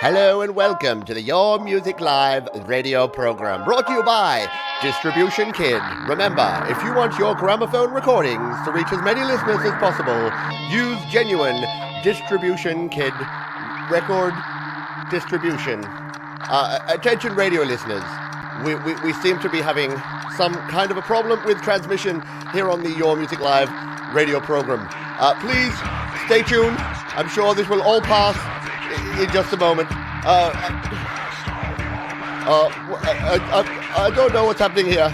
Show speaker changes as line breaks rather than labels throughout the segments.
Hello and welcome to the Your Music Live radio program, brought to you by Distribution Kid. Remember, if you want your gramophone recordings to reach as many listeners as possible, use genuine Distribution Kid record distribution. Attention radio listeners, we seem to be having some kind of a problem with transmission here on the Your Music Live radio program. Please stay tuned. I'm sure this will all pass in just a moment. I don't know what's happening here.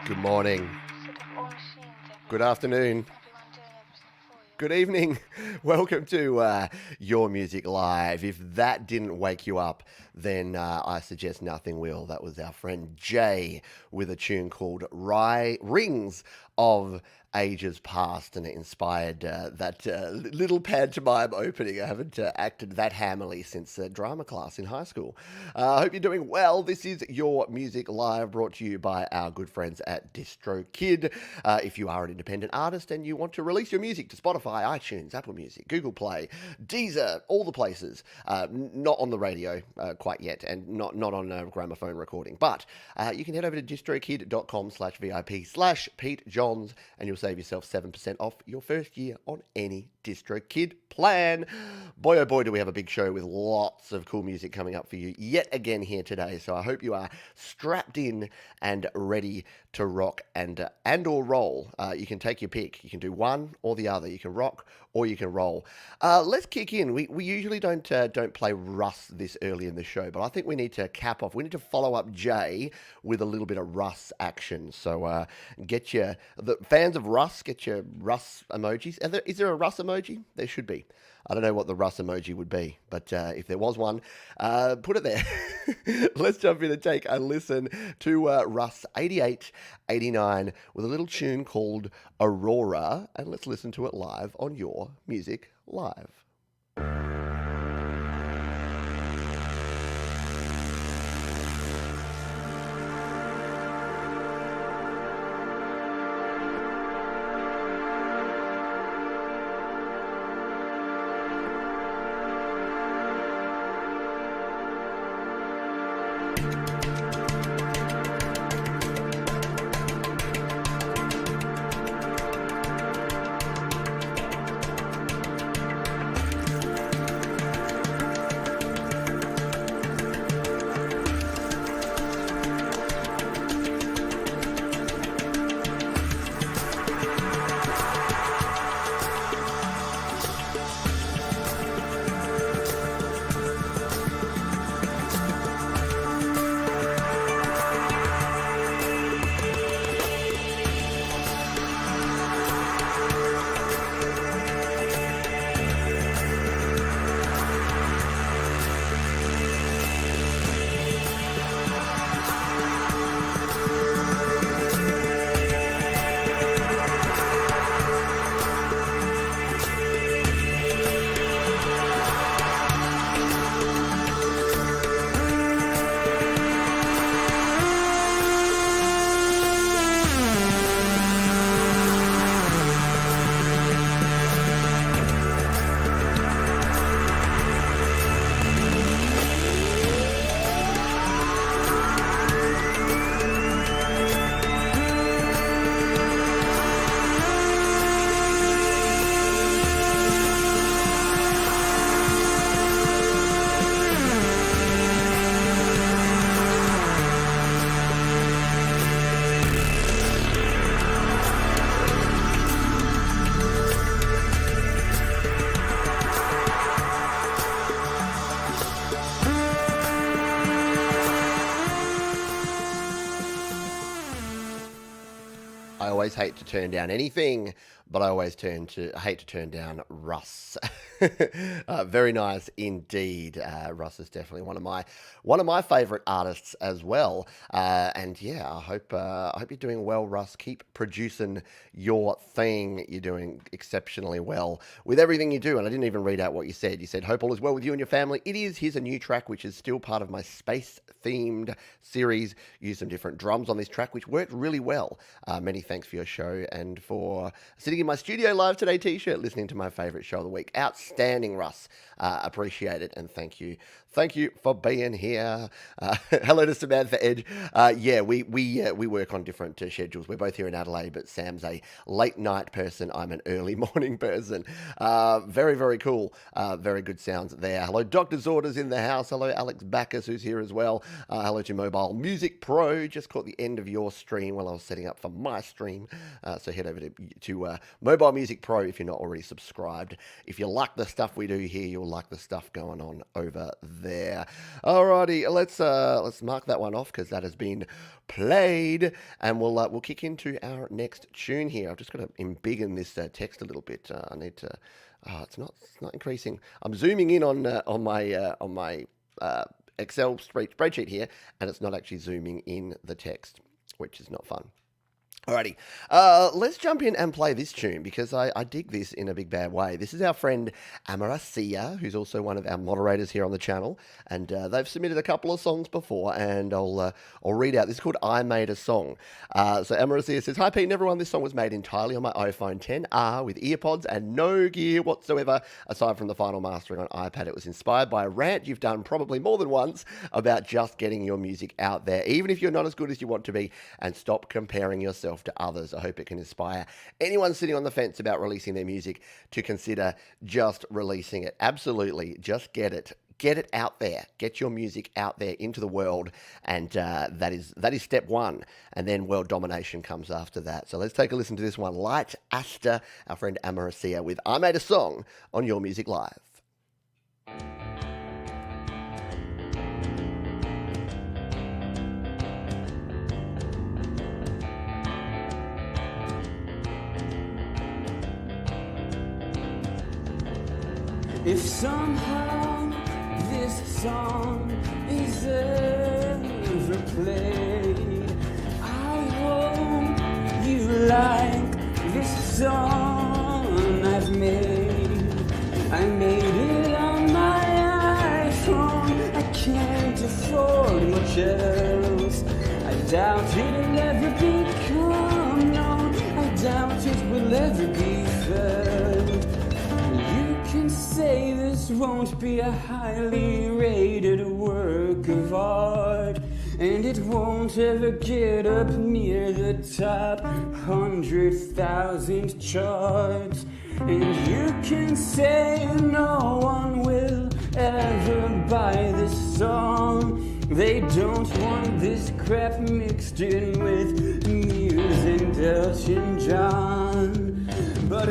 Good morning. Good afternoon. Good evening. Welcome to Your Music Live. If that didn't wake you up, then I suggest nothing will. That was our friend Jay with a tune called Rings of Ages Past, and it inspired that little pantomime opening. I haven't acted that hammily since drama class in high school. I hope you're doing well. This is Your Music Live, brought to you by our good friends at DistroKid. If you are an independent artist and you want to release your music to Spotify, iTunes, Apple Music, Google Play, Deezer, all the places, not on the radio quite yet, and not on a gramophone recording, but you can head over to distrokid.com/VIP/Pete Johns, and you'll save yourself 7% off your first year on any DistroKid plan. Boy, oh boy, do we have a big show with lots of cool music coming up for you yet again here today. So I hope you are strapped in and ready to rock and or roll. You can take your pick. You can do one or the other. You can rock or you can roll. Let's kick in. We usually don't play Russ this early in the show, but I think we need to cap off. We need to follow up Jay with a little bit of Russ action. So get the fans of Russ, get your Russ emojis. Is there a Russ emoji? There should be. I don't know what the Russ emoji would be, but if there was one, put it there. Let's jump in and take a listen to Russ 8889 with a little tune called Aurora, and let's listen to it live on Your Music Live. always hate to turn down anything, but I always hate to turn down Russ. Very nice indeed. Russ is definitely one of my favourite artists as well. And yeah, I hope you're doing well, Russ. Keep producing your thing. You're doing exceptionally well with everything you do. And I didn't even read out what you said. You said, hope all is well with you and your family. It is. Here's a new track, which is still part of my space-themed series. Use some different drums on this track, which worked really well. Many thanks for your show and for sitting in my studio live today t-shirt, listening to my favourite show of the week. Outstanding, Russ. Appreciate it, and thank you. Thank you for being here. Hello to Samantha Edge. Yeah, we work on different schedules. We're both here in Adelaide, but Sam's a late night person. I'm an early morning person. Very, very cool. Very good sounds there. Hello, Doctor's Orders in the house. Hello, Alex Backus, who's here as well. Hello to Mobile Music Pro. Just caught the end of your stream while I was setting up for my stream. So head over to Mobile Music Pro if you're not already subscribed. If you like the stuff we do here, you'll like the stuff going on over there. Alrighty, let's mark that one off because that has been played, and we'll kick into our next tune here. I've just got to embiggen this text a little bit. I need to. It's not increasing. I'm zooming in on my Excel spreadsheet here, and it's not actually zooming in the text, which is not fun. Alrighty, let's jump in and play this tune because I dig this in a big bad way. This is our friend Amaracia, who's also one of our moderators here on the channel, and they've submitted a couple of songs before, and I'll read out. This is called I Made a Song. So Amaracia says, "Hi Pete and everyone, this song was made entirely on my iPhone 10R with earpods and no gear whatsoever, aside from the final mastering on iPad. It was inspired by a rant you've done probably more than once about just getting your music out there, even if you're not as good as you want to be, and stop comparing yourself to others. I hope it can inspire anyone sitting on the fence about releasing their music to consider just releasing it. Absolutely, just get it out there. Get your music out there into the world, and that is step one. And then world domination comes after that. So let's take a listen to this one. Lightster, our friend Amaracia with I Made a Song on Your Music Live.
If somehow this song is ever played, I hope you like this song I've made. I made it on my iPhone, I can't afford much else. I doubt it'll ever become known, I doubt it will ever be felt. Can say this won't be a highly rated work of art, and it won't ever get up near the top 100,000 charts. And you can say no one will ever buy this song. They don't want this crap mixed in with Muse and Elton John. But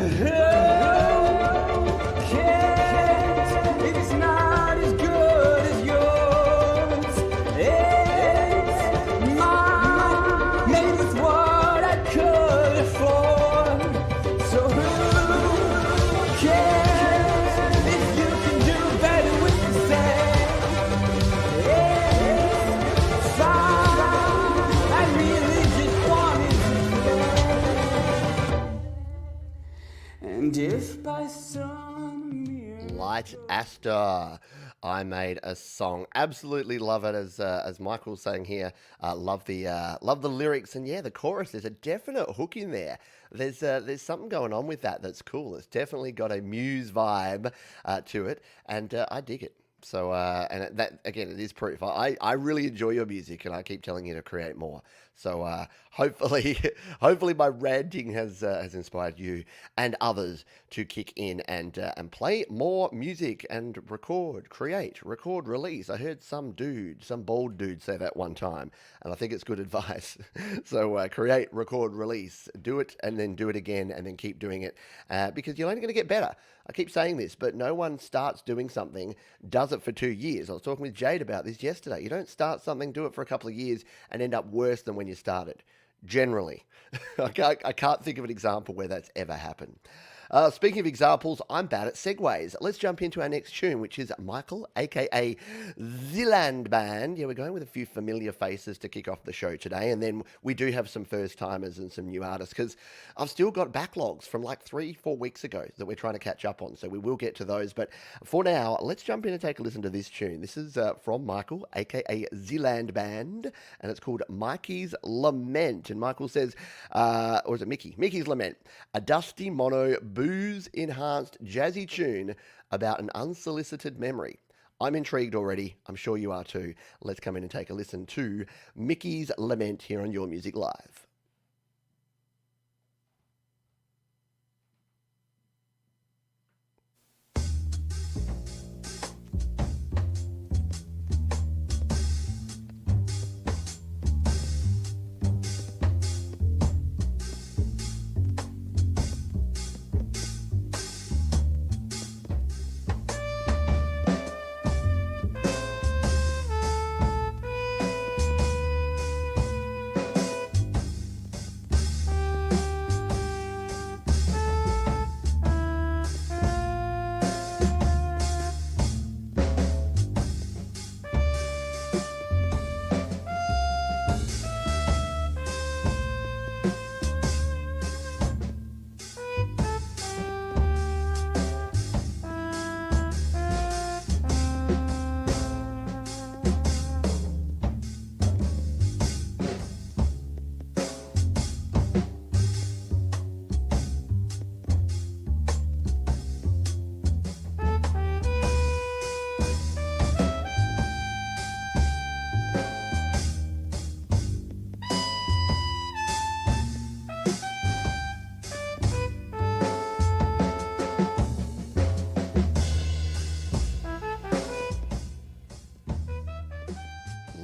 it's not as good as yours. It's mine, made with what I could afford. So who cares if you can do better with the same? It's fine, I really just wanted to play. And if by some
Lightster, I Made a Song. Absolutely love it, as Michael's saying here. Love the lyrics, and yeah, the chorus. There's a definite hook in there. There's something going on with that's cool. It's definitely got a Muse vibe to it, and I dig it. So, and that again, it is proof. I really enjoy your music, and I keep telling you to create more. So hopefully my ranting has inspired you and others to kick in and play more music and create, release. I heard some bald dude say that one time, and I think it's good advice. So create, record, release, do it, and then do it again, and then keep doing it, because you're only going to get better. I keep saying this, but no one starts doing something, does it for 2 years. I was talking with Jade about this yesterday. You don't start something, do it for a couple of years, and end up worse than when you started. Generally. I can't think of an example where that's ever happened. Speaking of examples, I'm bad at segues. Let's jump into our next tune, which is Michael, aka Zealand Band. Yeah, we're going with a few familiar faces to kick off the show today, and then we do have some first timers and some new artists because I've still got backlogs from like 3-4 weeks ago that we're trying to catch up on. So we will get to those, but for now, let's jump in and take a listen to this tune. This is from Michael, aka Zealand Band, and it's called Mikey's Lament. And Michael says, or is it Mickey? Mickey's Lament, a dusty mono booze enhanced jazzy tune about an unsolicited memory. I'm intrigued already. I'm sure you are too. Let's come in and take a listen to Mickey's Lament here on Your Music Live.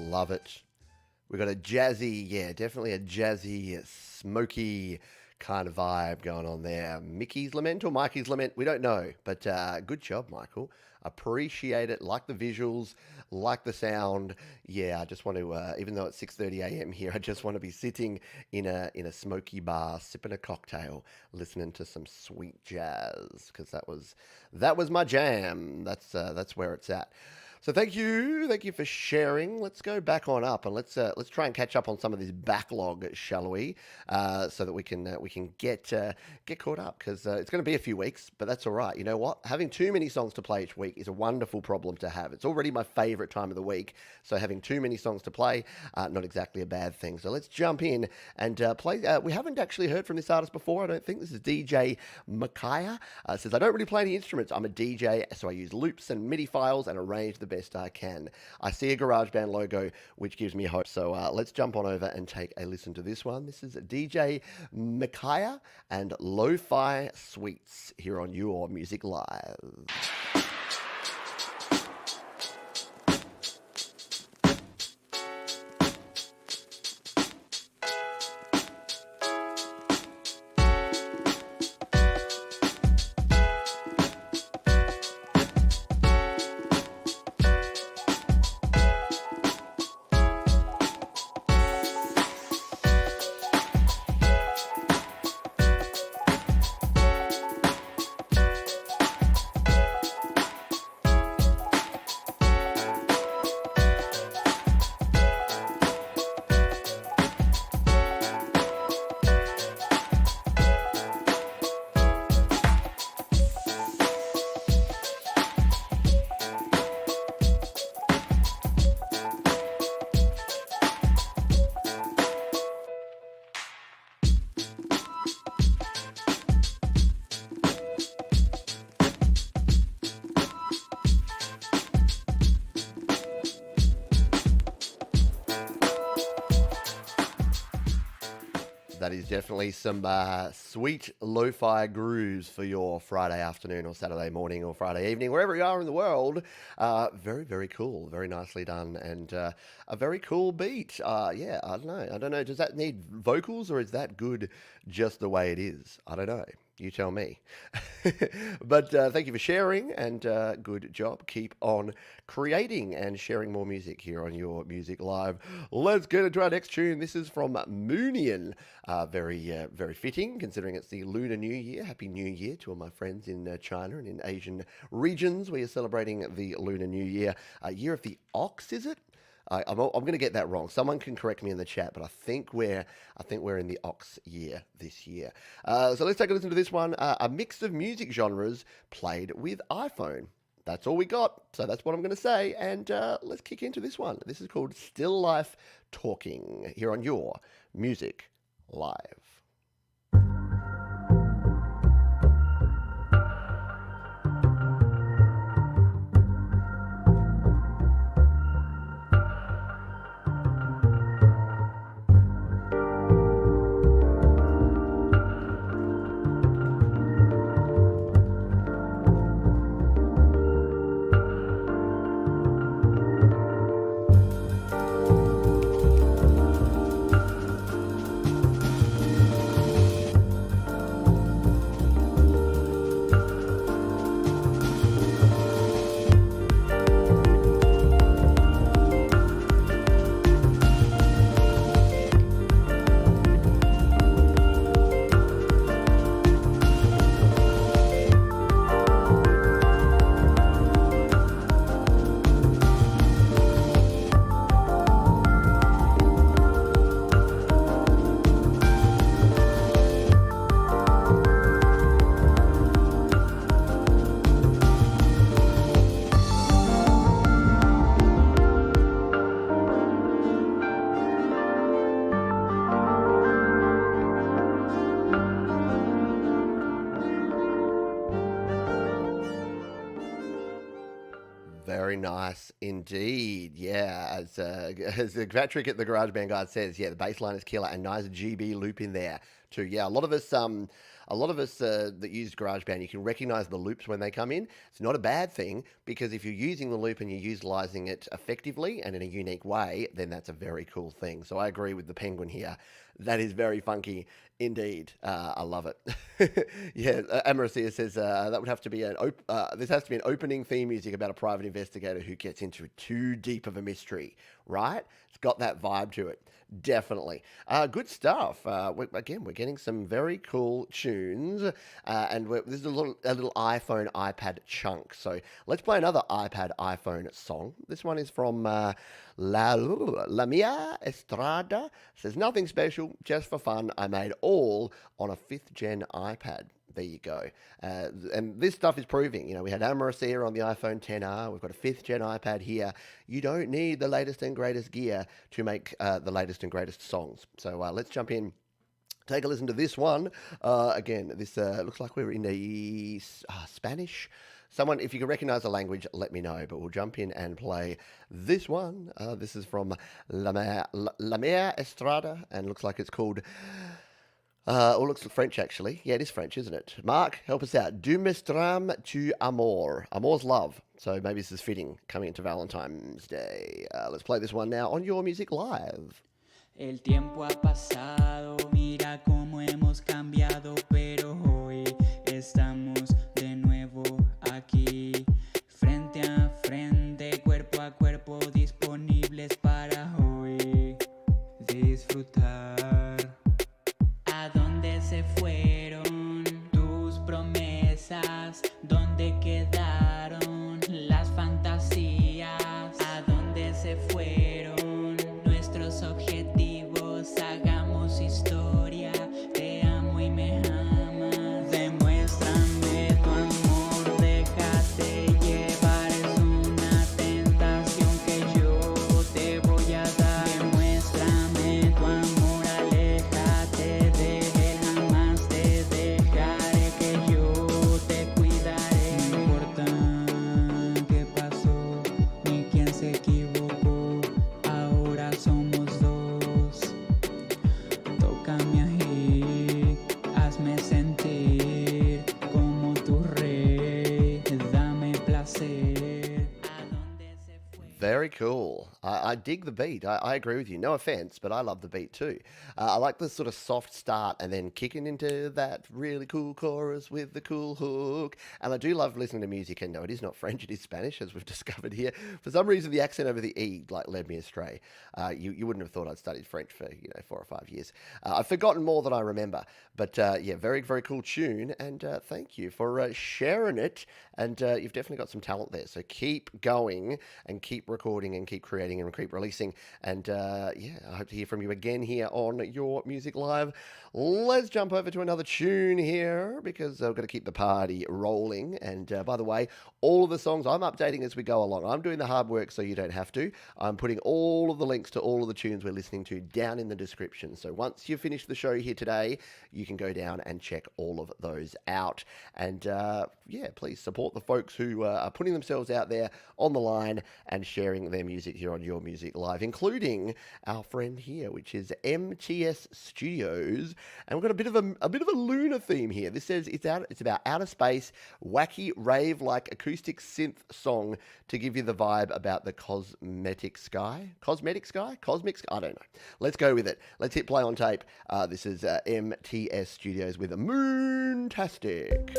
Love it. We've got a jazzy, yeah, definitely a jazzy, smoky kind of vibe going on there. Mickey's Lament or Mikey's Lament, we don't know, but good job, Michael. Appreciate it. Like the visuals, like the sound. Yeah, I just want to, even though it's 6:30 a.m. here, I just want to be sitting in a smoky bar, sipping a cocktail, listening to some sweet jazz because that was my jam. That's where it's at. So thank you for sharing. Let's go back on up and let's try and catch up on some of this backlog, shall we? So that we can get caught up because it's going to be a few weeks, but that's all right. You know what? Having too many songs to play each week is a wonderful problem to have. It's already my favorite time of the week, so having too many songs to play, not exactly a bad thing. So let's jump in and play. We haven't actually heard from this artist before. I don't think. This is DJ Micaiah. Says I don't really play any instruments. I'm a DJ, so I use loops and MIDI files and arrange the best I can. I see a GarageBand logo, which gives me hope. So let's jump on over and take a listen to this one. This is DJ Micaiah and Lo-Fi Sweets here on Your Music Live. That is definitely some sweet lo-fi grooves for your Friday afternoon or Saturday morning or Friday evening, wherever you are in the world. Very, very cool. Very nicely done and a very cool beat. Yeah, I don't know. Does that need vocals or is that good just the way it is? I don't know. You tell me. But thank you for sharing, and good job. Keep on creating and sharing more music here on your Music Live. Let's get into our next tune. This is from Moonian. Very fitting, considering it's the Lunar New Year. Happy New Year to all my friends in China and in Asian regions. We are celebrating the Lunar New Year. Year of the Ox, is it? I'm going to get that wrong. Someone can correct me in the chat, but I think we're in the Ox year this year. So let's take a listen to this one. A mix of music genres played with iPhone. That's all we got. So that's what I'm going to say. And let's kick into this one. This is called Still Life Talking here on your Music Live. Very nice indeed. Yeah, as Patrick at the GarageBand Guide says, yeah, the bass line is killer and nice GB loop in there too. Yeah, a lot of us that use GarageBand, you can recognize the loops when they come in. It's not a bad thing, because if you're using the loop and you're utilizing it effectively and in a unique way, then that's a very cool thing. So I agree with the Penguin here. That is very funky indeed. I love it. Yeah, Amaracia says that would have to be this has to be an opening theme music about a private investigator who gets into too deep of a mystery, right? It's got that vibe to it. Definitely. Good stuff. We're getting some very cool tunes, and this is a little iPhone, iPad chunk. So let's play another iPad, iPhone song. This one is from Mia Estrada. Says, nothing special, just for fun. I made all on a 5th gen iPad. There you go. And this stuff is proving, we had Amaracia on the iPhone XR. We've got a 5th gen iPad here. You don't need the latest and greatest gear to make the latest and greatest songs. So let's jump in. Take a listen to this one. Again, this looks like we're in the Spanish. Someone, if you can recognize the language, let me know. But we'll jump in and play this one. This is from Mia Estrada, and looks like it's called... looks like French, actually. Yeah, it is French, isn't it? Mark, help us out. Du mestram tu amor. Amor's love. So maybe this is fitting, coming into Valentine's Day. Let's play this one now on Your Music Live.
El tiempo ha pasado, mira cómo hemos cambiado, pero hoy estamos de nuevo aquí, frente a frente, cuerpo a cuerpo, disponibles para hoy disfrutar. ¿A dónde se fueron tus promesas? ¿Dónde quedaron las fantasías? ¿A dónde se fueron nuestros objetivos? Hagamos historia, te amo y me amas. Demuéstrame tu amor, déjate llevar, es una tentación que yo te voy a dar. Demuéstrame tu amor, aléjate de él, jamás te dejaré, que yo te cuidaré. No importa qué pasó, ni quién se equivocó, ahora somos dos. Tócame ahí, hazme sentir como tu rey, dame placer. ¿A dónde se fue?
Very cool. cool. I dig the beat. I agree with you. No offense, but I love the beat too. I like the sort of soft start and then kicking into that really cool chorus with the cool hook. And I do love listening to music. And no, it is not French, it is Spanish, as we've discovered here. For some reason, the accent over the E like led me astray. You wouldn't have thought I'd studied French for 4 or 5 years. I've forgotten more than I remember. But yeah, very, very cool tune. And thank you for sharing it. And you've definitely got some talent there. So keep going and keep recording and keep creating and keep releasing. And yeah, I hope to hear from you again here on Your Music Live. Let's jump over to another tune here because I've got to keep the party rolling. And by the way, all of the songs I'm updating as we go along. I'm doing the hard work so you don't have to. I'm putting all of the links to all of the tunes we're listening to down in the description. So once you finish the show here today, you can go down and check all of those out. And yeah, please support the folks who are putting themselves out there on the line and sharing their music here on Your Music Live, including our friend here, which is MTS Studios. And we've got a bit of a lunar theme here. This says it's about outer space, wacky rave-like acoustic synth song to give you the vibe about the cosmic sky. I don't know. Let's go with it. Let's hit play on tape. This is MTS Studios with a Moontastic.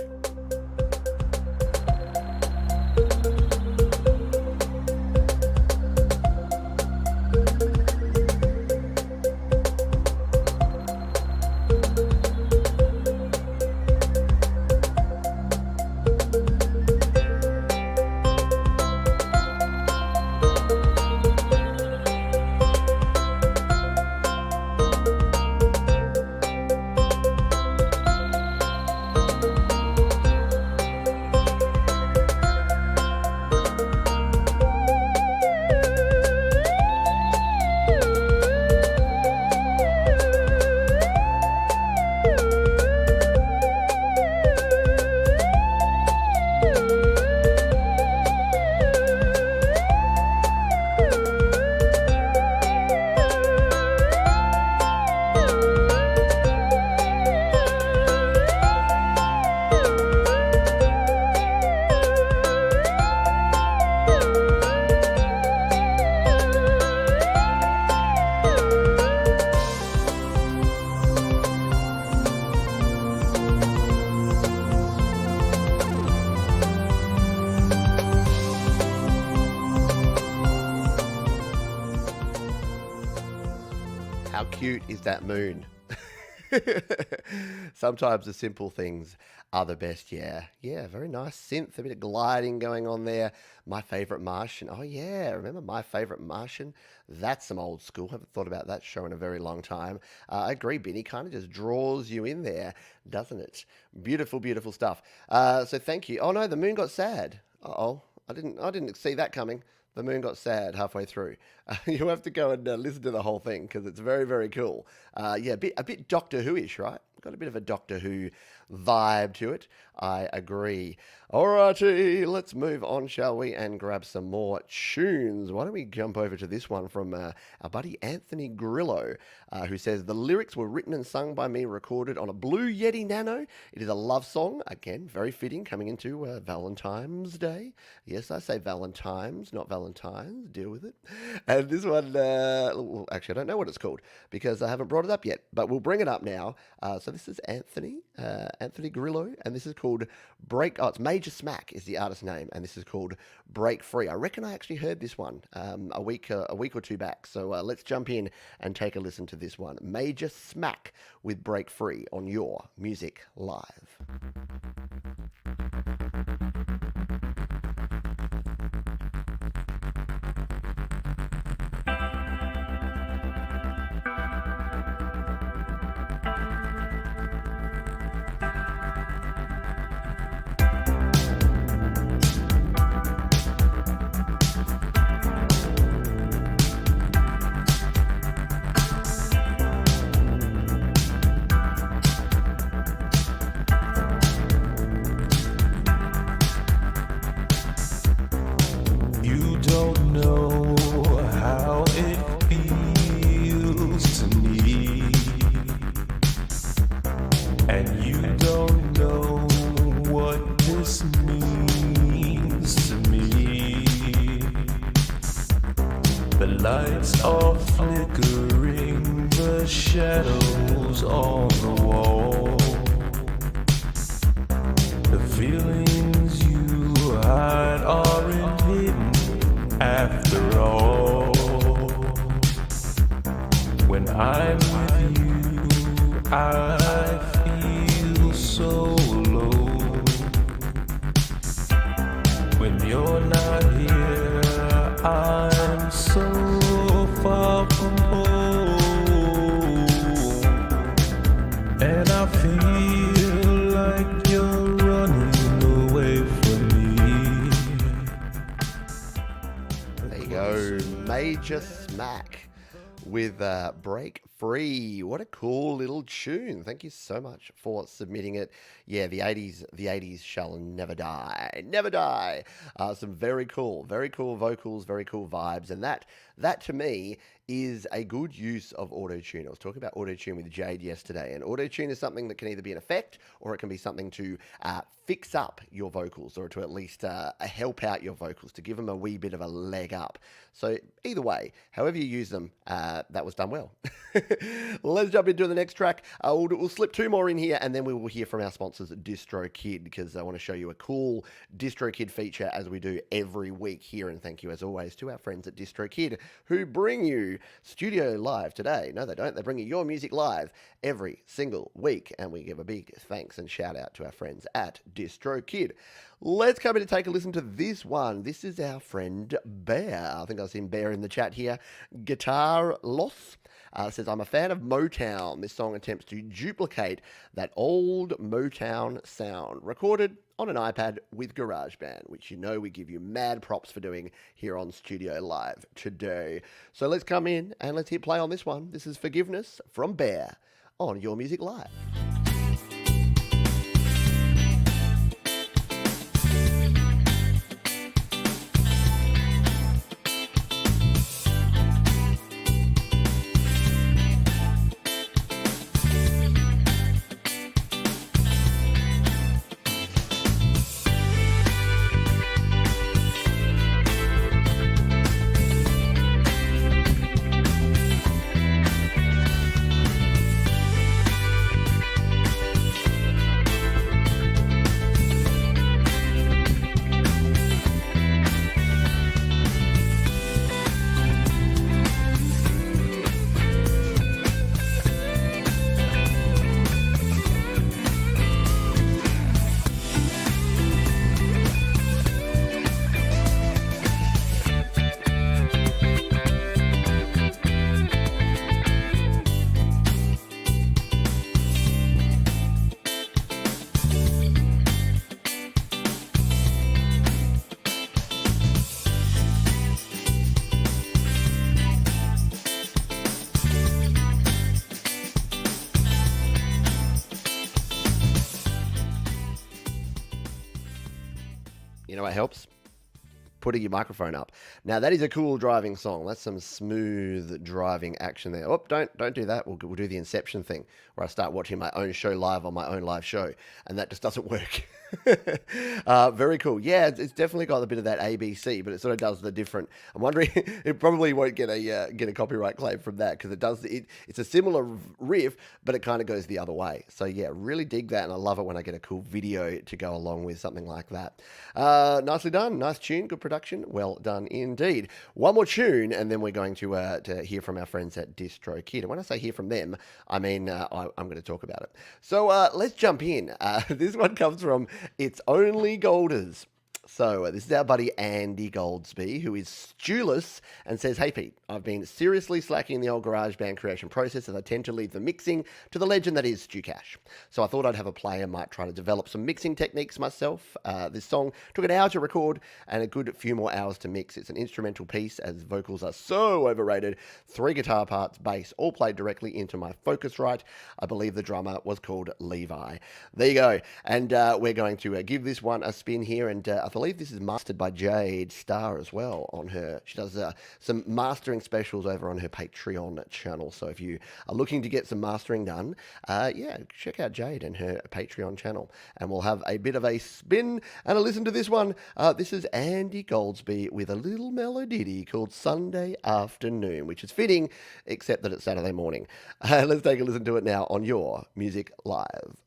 How cute is that moon? Sometimes the simple things are the best. Yeah, very nice synth, a bit of gliding going on there. My Favorite Martian. Oh yeah, remember My Favorite Martian? That's some old school. Haven't thought about that show in a very long time. I agree, Benny. Kind of just draws you in there, doesn't it? Beautiful, beautiful stuff. So thank you. Oh no, the moon got sad. Uh-oh, I didn't see that coming. The moon got sad halfway through. You have to go and listen to the whole thing because it's very, very cool. Yeah, a bit Doctor Who-ish, right? Got a bit of a Doctor Who vibe to it. I agree. Alrighty, let's move on, shall we, and grab some more tunes. Why don't we jump over to this one from our buddy Anthony Grillo, who says, the lyrics were written and sung by me, recorded on a Blue Yeti Nano. It is a love song, again, very fitting, coming into Valentine's Day. Yes, I say Valentine's, not Valentine's. Deal with it. And this one, well, actually, I don't know what it's called because I haven't brought it up yet, but we'll bring it up now. So this is Anthony Grillo, and this is called it's Major Smack is the artist name, and this is called Break Free. I reckon I actually heard this one a week or two back. So let's jump in and take a listen to this one. Major Smack with Break Free on Your Music Live.
The lights are flickering, the shadows on the wall. The feelings you hide aren't hidden after all. When I'm with you, I feel so low. When you're not here, I'm so far from home. And I feel like you're running away from me.
There you go, Major Smack with Break Free. What a cool little tune. Thank you so much for submitting it. Yeah, the 80s shall never die. Never die. Some very cool vocals, very cool vibes. And that to me is a good use of auto-tune. I was talking about auto-tune with Jade yesterday, and auto-tune is something that can either be an effect or it can be something to fix up your vocals, or to at least help out your vocals, to give them a wee bit of a leg up. So either way, however you use them, that was done well. Let's jump into the next track. We'll slip two more in here, and then we will hear from our sponsors at DistroKid, because I want to show you a cool DistroKid feature as we do every week here. And thank you as always to our friends at DistroKid, who bring you Studio Live today. No, they don't. They bring you your music live every single week, and we give a big thanks and shout out to our friends at DistroKid. Let's come in and take a listen to this one. This is our friend Bear. I think I've seen Bear in the chat here. Guitar Loss says, I'm a fan of Motown. This song attempts to duplicate that old Motown sound, recorded on an iPad with GarageBand, which you know we give you mad props for doing here on Studio Live today. So let's come in and let's hit play on this one. This is Forgiveness from Bear on Your Music Live. You know what helps? Putting your microphone up. Now that is a cool driving song. That's some smooth driving action there. Oh, don't do that. We'll do the Inception thing where I start watching my own show live on my own live show, and that just doesn't work. Very cool. Yeah, it's definitely got a bit of that ABC, but it sort of does the different. I'm wondering, it probably won't get a copyright claim from that, because it's a similar riff, but it kind of goes the other way. So yeah, really dig that, and I love it when I get a cool video to go along with something like that. Nicely done. Nice tune. Good production. Well done indeed. One more tune, and then we're going to hear from our friends at DistroKid. And when I say hear from them, I mean I'm going to talk about it. So let's jump in. This one comes from It's Only Golders. So this is our buddy Andy Goldsby, who is stewless, and says, hey Pete, I've been seriously slacking the old GarageBand creation process, as I tend to leave the mixing to the legend that is Stu Cash. So I thought I'd have a play and might try to develop some mixing techniques myself. This song took an hour to record and a good few more hours to mix. It's an instrumental piece, as vocals are so overrated. 3 guitar parts, bass, all played directly into my Focusrite. I believe the drummer was called Levi. There you go. And we're going to give this one a spin here, and I believe this is mastered by Jade Star as well on her. She does some mastering specials over on her Patreon channel. So if you are looking to get some mastering done, yeah, check out Jade and her Patreon channel. And we'll have a bit of a spin and a listen to this one. This is Andy Goldsby with a little melody called Sunday Afternoon, which is fitting, except that it's Saturday morning. Let's take a listen to it now on Your Music Live.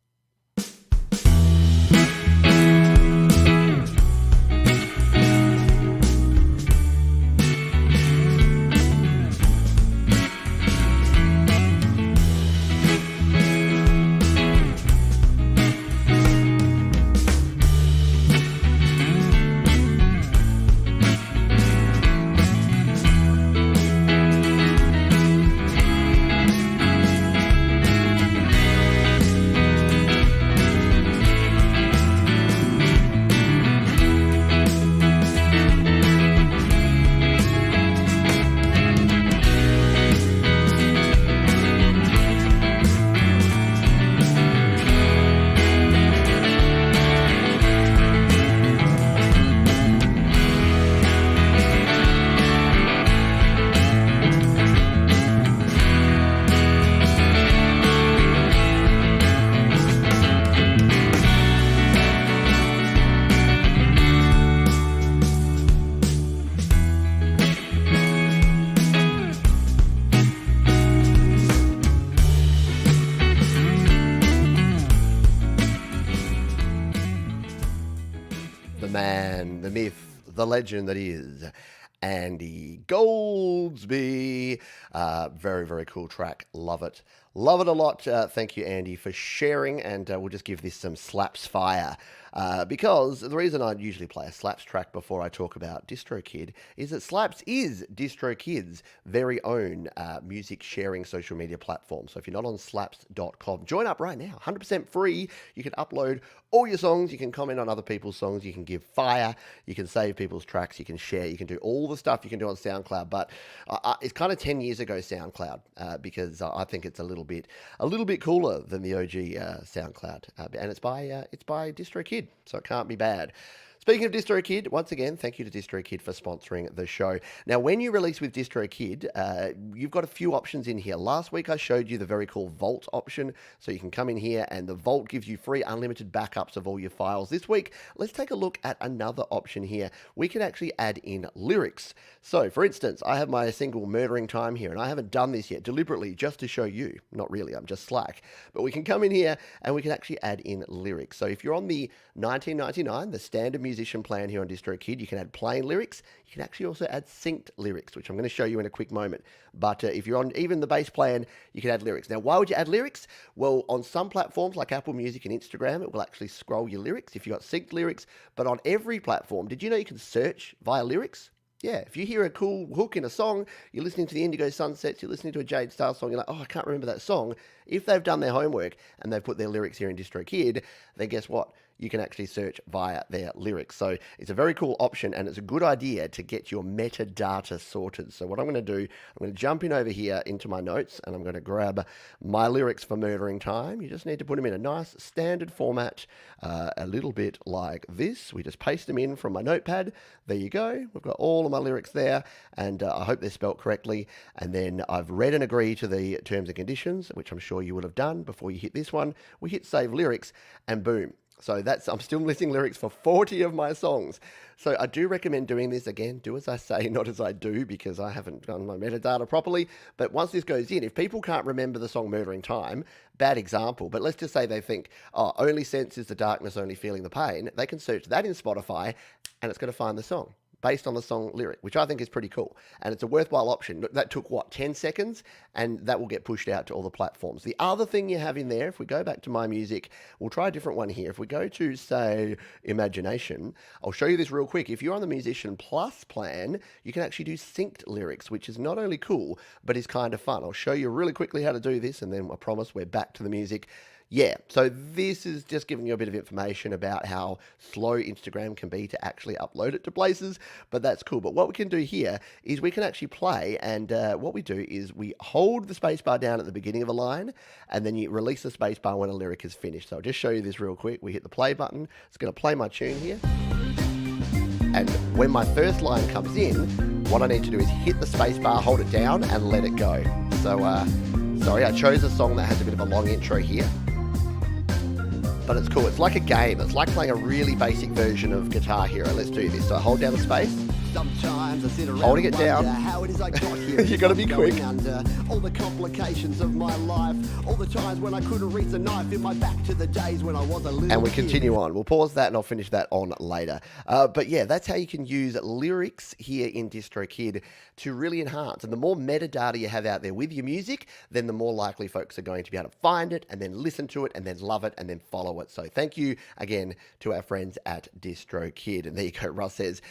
The man, the myth, the legend that is Andy Goldsby. Very, very cool track. Love it. Love it a lot. Thank you, Andy, for sharing. And we'll just give this some slaps fire. Because the reason I usually play a slaps track before I talk about DistroKid is that Slaps is DistroKid's very own music sharing social media platform. So if you're not on slaps.com, join up right now. 100% free. You can upload all your songs. You can comment on other people's songs. You can give fire. You can save people's tracks. You can share. You can do all the stuff you can do on SoundCloud. But it's kind of 10 years ago SoundCloud because I think it's a little bit cooler than the OG SoundCloud. And it's by DistroKid. So it can't be bad. Speaking of DistroKid, once again, thank you to DistroKid for sponsoring the show. Now, when you release with DistroKid, you've got a few options in here. Last week, I showed you the very cool Vault option. So you can come in here and the Vault gives you free unlimited backups of all your files. This week, let's take a look at another option here. We can actually add in lyrics. So, for instance, I have my single Murdering Time here, and I haven't done this yet deliberately just to show you. Not really, I'm just slack. But we can come in here and we can actually add in lyrics. So if you're on the $19.99, the standard musician plan here on DistroKid, you can add plain lyrics. You can actually also add synced lyrics, which I'm going to show you in a quick moment. But if you're on even the base plan, you can add lyrics. Now, why would you add lyrics? Well, on some platforms like Apple Music and Instagram, it will actually scroll your lyrics if you've got synced lyrics. But on every platform, did you know you can search via lyrics? Yeah, if you hear a cool hook in a song, you're listening to the Indigo Sunsets, you're listening to a Jade Star song, you're like, oh, I can't remember that song. If they've done their homework and they've put their lyrics here in DistroKid, then guess what? You can actually search via their lyrics. So it's a very cool option, and it's a good idea to get your metadata sorted. So what I'm going to do, I'm going to jump in over here into my notes, and I'm going to grab my lyrics for Murdering Time. You just need to put them in a nice standard format, a little bit like this. We just paste them in from my notepad. There you go. We've got all of my lyrics there, and I hope they're spelt correctly. And then I've read and agreed to the terms and conditions, which I'm sure you would have done before you hit this one. We hit Save Lyrics, and boom. So I'm still listing lyrics for 40 of my songs. So I do recommend doing this. Again, do as I say, not as I do, because I haven't done my metadata properly. But once this goes in, if people can't remember the song Murdering Time, bad example, but let's just say they think, oh, only sense is the darkness, only feeling the pain. They can search that in Spotify and it's going to find the song based on the song lyric, which I think is pretty cool. And it's a worthwhile option. That took, 10 seconds? And that will get pushed out to all the platforms. The other thing you have in there, if we go back to My Music, we'll try a different one here. If we go to, say, Imagination, I'll show you this real quick. If you're on the Musician Plus plan, you can actually do synced lyrics, which is not only cool, but is kind of fun. I'll show you really quickly how to do this, and then I promise we're back to the music. Yeah, so this is just giving you a bit of information about how slow Instagram can be to actually upload it to places, but that's cool. But what we can do here is we can actually play, and what we do is we hold the spacebar down at the beginning of a line, and then you release the spacebar when a lyric is finished. So I'll just show you this real quick. We hit the play button. It's going to play my tune here. And when my first line comes in, what I need to do is hit the space bar, hold it down, and let it go. So, sorry, I chose a song that has a bit of a long intro here. But it's cool. It's like a game. It's like playing a really basic version of Guitar Hero. Let's do this. So I hold down the space.
Sometimes I sit around
Holding it down.
how it is I got here.
You gotta be quick.
Under all the complications of my life, all the times when I couldn't reach a knife in my back to the days when I was a little
And we
kid.
continue on. We'll pause that and I'll finish that on later. But yeah, that's how you can use lyrics here in DistroKid to really enhance. And the more metadata you have out there with your music, then the more likely folks are going to be able to find it and then listen to it and then love it and then follow it. So thank you again to our friends at DistroKid. And there you go. Russ says,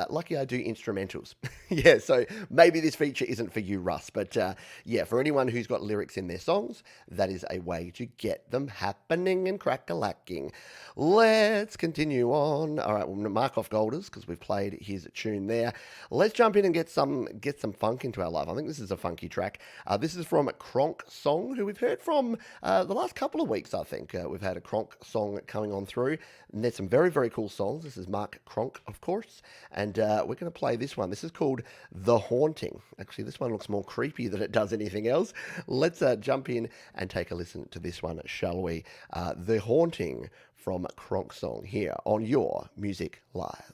lucky I do instrumentals. Yeah, so maybe this feature isn't for you, Russ. But yeah, for anyone who's got lyrics in their songs, that is a way to get them happening and crack-a-lacking. Let's continue on. All right, we'll mark off Golders because we've played his tune there. Let's jump in and get some funk into our life. I think this is a funky track. This is from Cronksong, who we've heard from the last couple of weeks, I think. We've had a Cronksong coming on through. And there's some very, very cool songs. This is Mark Cronk, of course. And we're going to play this one. This is called The Haunting. Actually, this one looks more creepy than it does anything else. Let's jump in and take a listen to this one, shall we? The Haunting from Cronksong here on Your Music Live.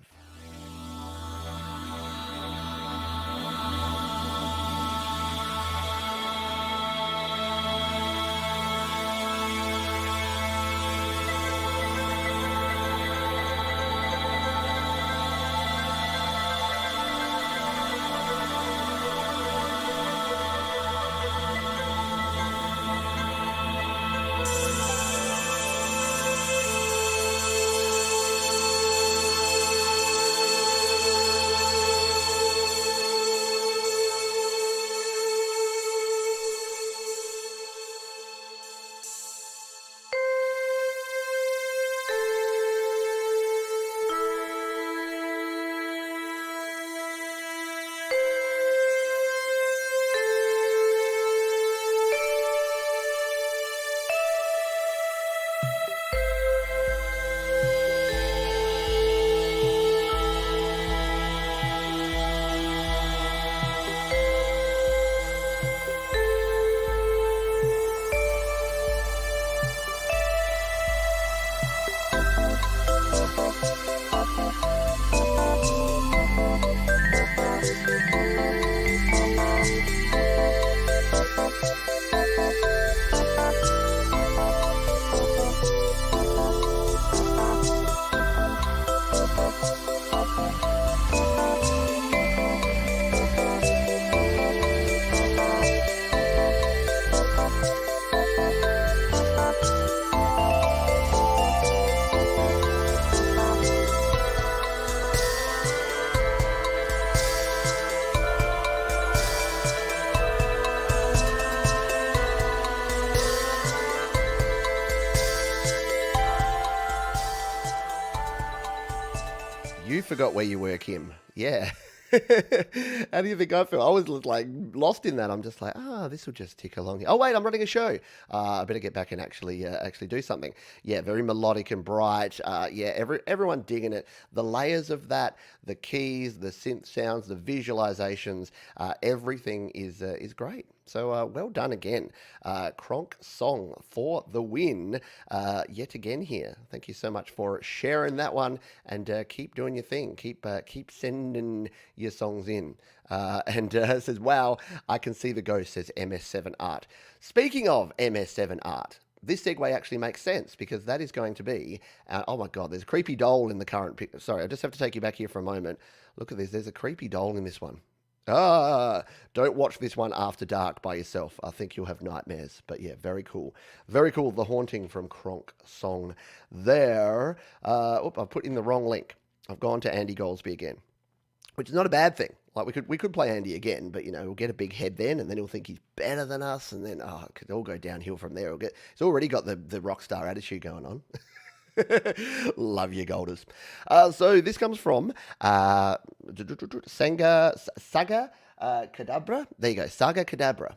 You forgot where you were, Kim. Yeah. How do you think I feel? I was like lost in that. I'm just like, this will just tick along. Oh wait, I'm running a show. I better get back and actually do something. Yeah, very melodic and bright. Yeah, everyone digging it. The layers of that, the keys, the synth sounds, the visualizations, everything is great. So well done again, Cronksong for the win yet again here. Thank you so much for sharing that one, and keep doing your thing. Keep sending your songs in. And says, wow, I can see the ghost, says MS7 Art. Speaking of MS7 Art, this segue actually makes sense because that is going to be, oh my God, there's a creepy doll in the current picture. Sorry, I just have to take you back here for a moment. Look at this. There's a creepy doll in this one. Don't watch this one after dark by yourself. I think you'll have nightmares. But yeah, very cool. Very cool. The Haunting from Cronksong there. I've put in the wrong link. I've gone to Andy Goldsby again, which is not a bad thing. Like we could play Andy again, but we'll get a big head then, and then he'll think he's better than us, and then it could all go downhill from there. He's already got the rock star attitude going on. Love you, Golders. So this comes from Saga Kadabra. There you go, Saga Kadabra.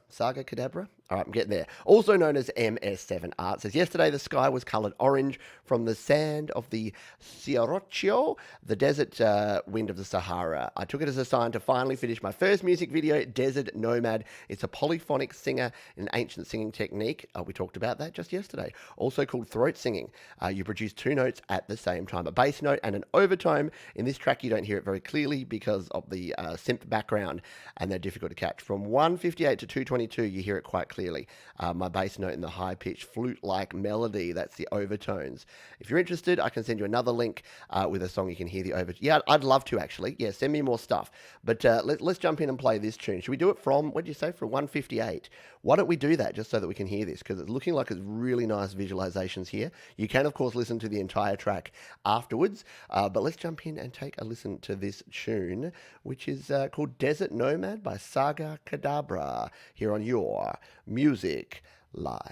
All right, I'm getting there. Also known as MS7 Art says, yesterday the sky was coloured orange from the sand of the Sierrocho, the desert wind of the Sahara. I took it as a sign to finally finish my first music video, Desert Nomad. It's a polyphonic singer in an ancient singing technique. We talked about that just yesterday. Also called throat singing. You produce two notes at the same time, a bass note and an overtone. In this track, you don't hear it very clearly because of the synth background, and they're difficult to catch. From 158 to 222, you hear it quite clearly. My bass note and the high-pitched flute-like melody, that's the overtones. If you're interested, I can send you another link with a song you can hear the overtones. Yeah, I'd love to, actually. Yeah, send me more stuff. But let's jump in and play this tune. Should we do it from, what did you say, from 158? Why don't we do that just so that we can hear this? Because it's looking like it's really nice visualizations here. You can, of course, listen to the entire track afterwards. But let's jump in and take a listen to this tune, which is called Desert Nomad by Saga Kadabra, here on Your Music Live.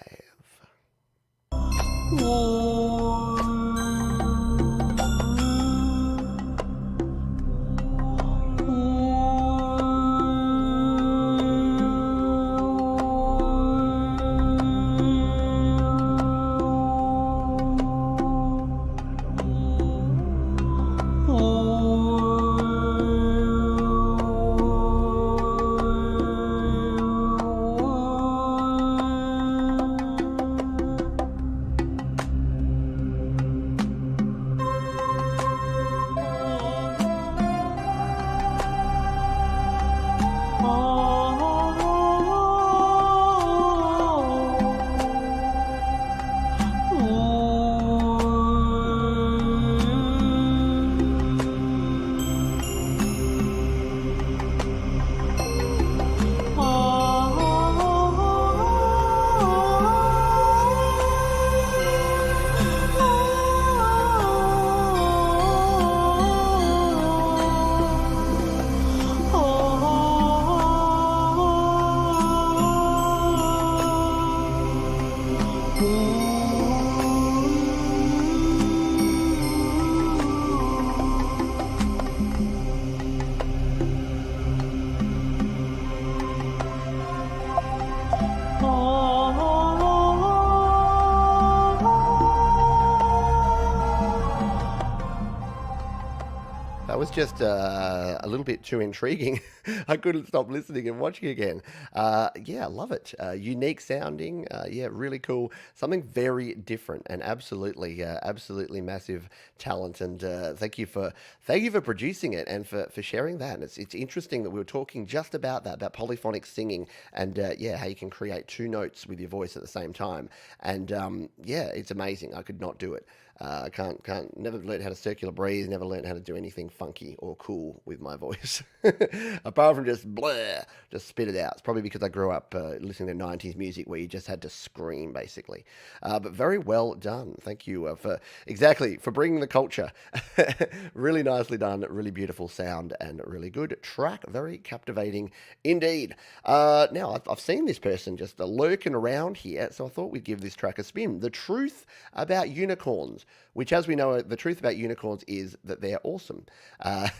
That was just a little bit too intriguing. I couldn't stop listening and watching again. Yeah, love it. Unique sounding. Yeah, really cool. Something very different and absolutely, absolutely massive talent. And thank you for producing it and for sharing that. And it's interesting that we were talking just about that, about polyphonic singing and yeah, how you can create two notes with your voice at the same time. And yeah, it's amazing. I could not do it. I never learned how to circular breathe, never learned how to do anything funky or cool with my voice. Apart from just just spit it out. It's probably because I grew up listening to 90s music where you just had to scream, basically. But very well done. Thank you for bringing the culture. Really nicely done, really beautiful sound, and really good track. Very captivating indeed. Now, I've seen this person just lurking around here, so I thought we'd give this track a spin. The Truth About Unicorns. Which, as we know, the truth about unicorns is that they're awesome. And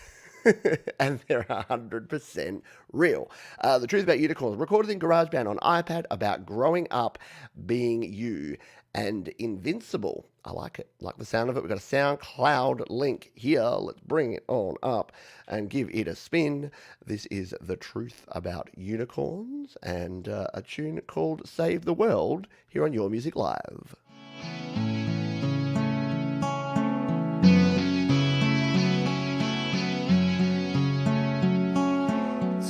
they're 100% real. The Truth About Unicorns, recorded in GarageBand on iPad, about growing up, being you, and invincible. I like it. Like the sound of it. We've got a SoundCloud link here. Let's bring it on up and give it a spin. This is The Truth About Unicorns and a tune called Save the World here on Your Music Live.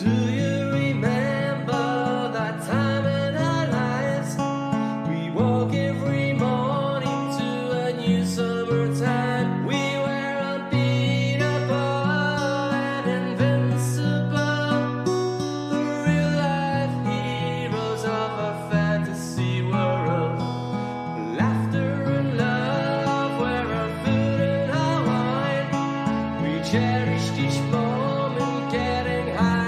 Do you remember that time in our lives? We woke every morning to a new summertime. We were unbeatable and invincible, the real life heroes of a fantasy world. Laughter and love were our food and our wine. We cherished each moment, getting high.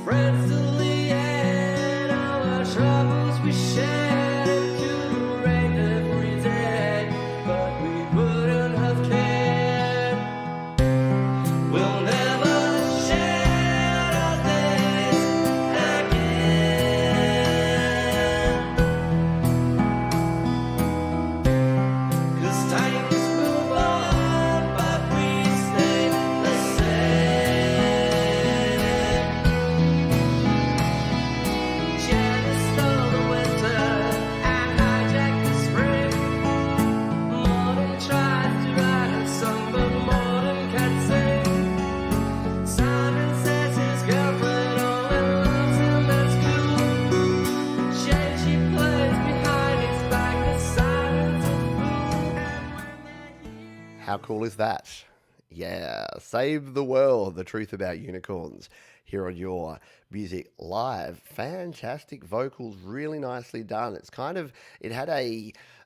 Friends till the end, all our troubles we shared. It could have rained every day, but we wouldn't have cared. We'll never share our days again.
cool is that? Yeah, Save the World, the truth about unicorns here on your music live. Fantastic vocals, really nicely done. It had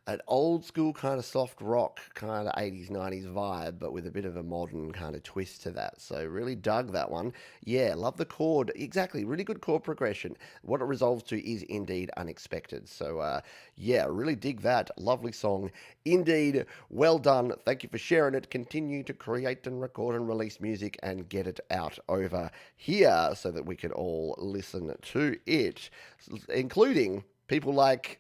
an old school kind of soft rock kind of 80s 90s vibe, but with a bit of a modern kind of twist to that. So really dug that one. Yeah, love the chord. Exactly, really good chord progression. What it resolves to is indeed unexpected. So yeah, really dig that. Lovely song indeed. Well done. Thank you for sharing it. Continue to create and record and release music and get it out over here so that we can all listen to it, including people like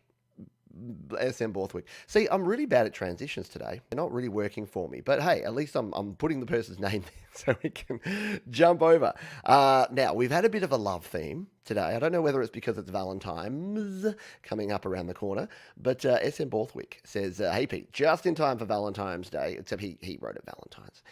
SM Borthwick. See, I'm really bad at transitions today. They're not really working for me. But hey, at least I'm putting the person's name there so we can jump over. Now, we've had a bit of a love theme today. I don't know whether it's because it's Valentine's coming up around the corner, but SM Borthwick says, hey Pete, just in time for Valentine's Day, except he wrote it Valentine's,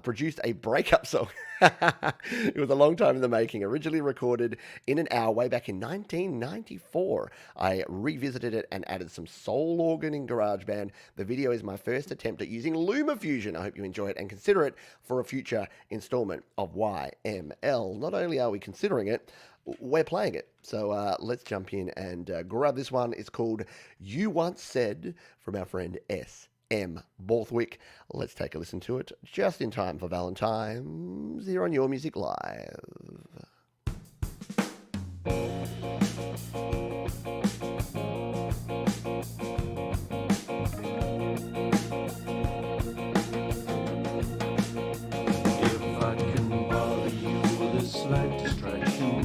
produced a breakup song. It was a long time in the making, originally recorded in an hour way back in 1994. I revisited it and added some soul organ in GarageBand. The video is my first attempt at using LumaFusion. I hope you enjoy it and consider it for a future installment of YML. Not only are we considering it, we're playing it. So let's jump in and grab this one. It's called You Once Said from our friend SM Borthwick. Let's take a listen to it just in time for Valentine's here on Your Music Live.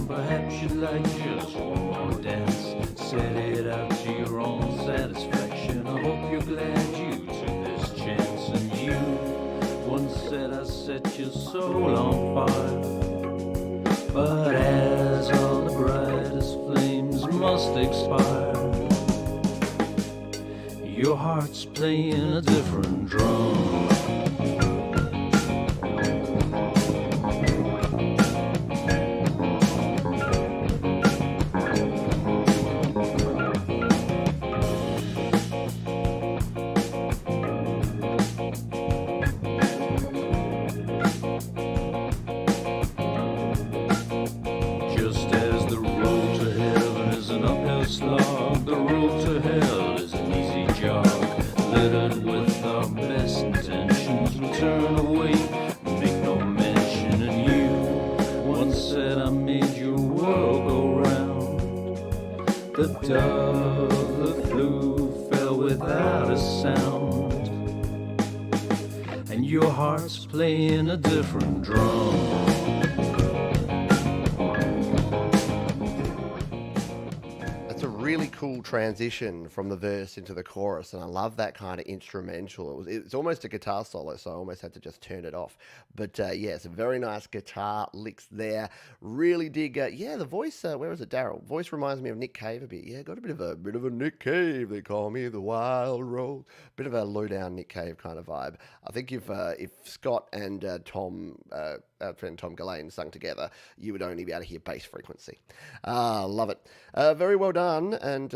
Perhaps you'd like just one more dance. Set it out to your own satisfaction. I hope you're glad you took this chance. And you once said I set your soul on fire, but as all the brightest flames must expire, your heart's playing a different drum. Playing a different drum.
That's a really cool transition from the verse into the chorus, and I love that kind of instrumental. It's almost a guitar solo, so I almost had to just turn it off. But yeah, some very nice guitar licks there. Really dig. Yeah, the voice. Where is it, Daryl? Voice reminds me of Nick Cave a bit. Yeah, got a bit of a Nick Cave. They call me the Wild Rose. Bit of a low down Nick Cave kind of vibe. I think if Scott and Tom, our friend Tom Gillane, sung together, you would only be able to hear bass frequency. Love it. Very well done and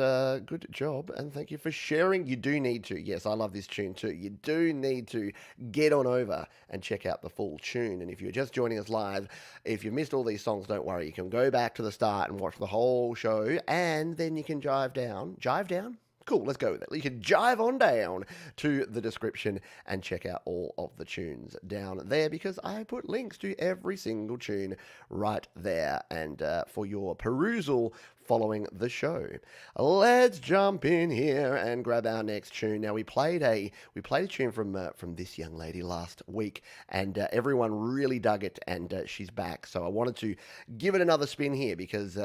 good job. And thank you for sharing. You do need to. Yes, I love this tune too. You do need to get on over and check out the full tune. And if you're just joining us live, if you've missed all these songs, don't worry. You can go back to the start and watch the whole show, and then you can jive down. Jive down? Cool, let's go with it. You can jive on down to the description and check out all of the tunes down there, because I put links to every single tune right there and for your perusal following the show. Let's jump in here and grab our next tune. Now we played a tune from this young lady last week, and everyone really dug it, and she's back. So I wanted to give it another spin here, because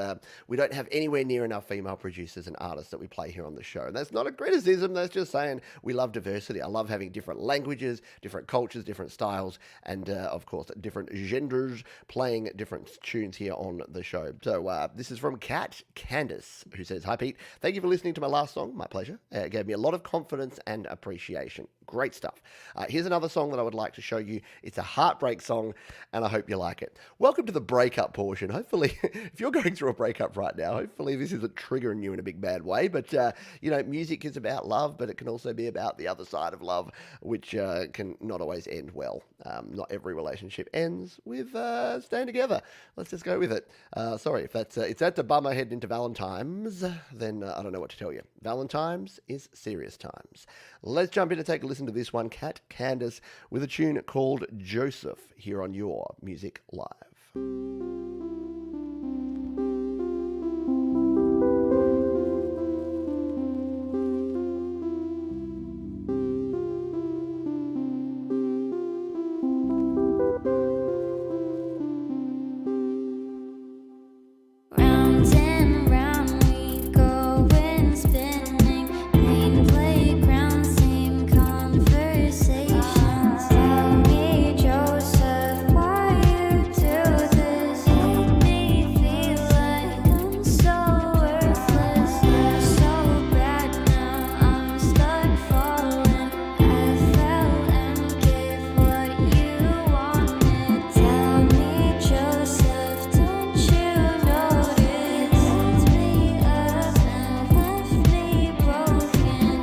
we don't have anywhere near enough female producers and artists that we play here on the show. And that's not a criticism. That's just saying we love diversity. I love having different languages, different cultures, different styles, and of course different genders playing different tunes here on the show. So this is from Kat Candace, who says, "Hi Pete, thank you for listening to my last song. My pleasure. It gave me a lot of confidence and appreciation. Great stuff. Here's another song that I would like to show you. It's a heartbreak song, and I hope you like it. Welcome to the breakup portion. Hopefully, if you're going through a breakup right now, hopefully this isn't triggering you in a big bad way. But, music is about love, but it can also be about the other side of love, which can not always end well. Not every relationship ends with staying together. Let's just go with it. Sorry, if that's a bummer heading into Valentine's, then I don't know what to tell you. Valentine's is serious times. Let's jump in and take a listen to this one, Cat Candace, with a tune called Joseph, here on Your Music Live.
Round and round we go and spinning, main playground, same conversations. Tell me, Joseph, why you do this? Make me feel like I'm so worthless. You're so bad now, I'm stuck falling. I fell and gave what you wanted. Tell me, Joseph, don't you notice? Picked me up and left me broken.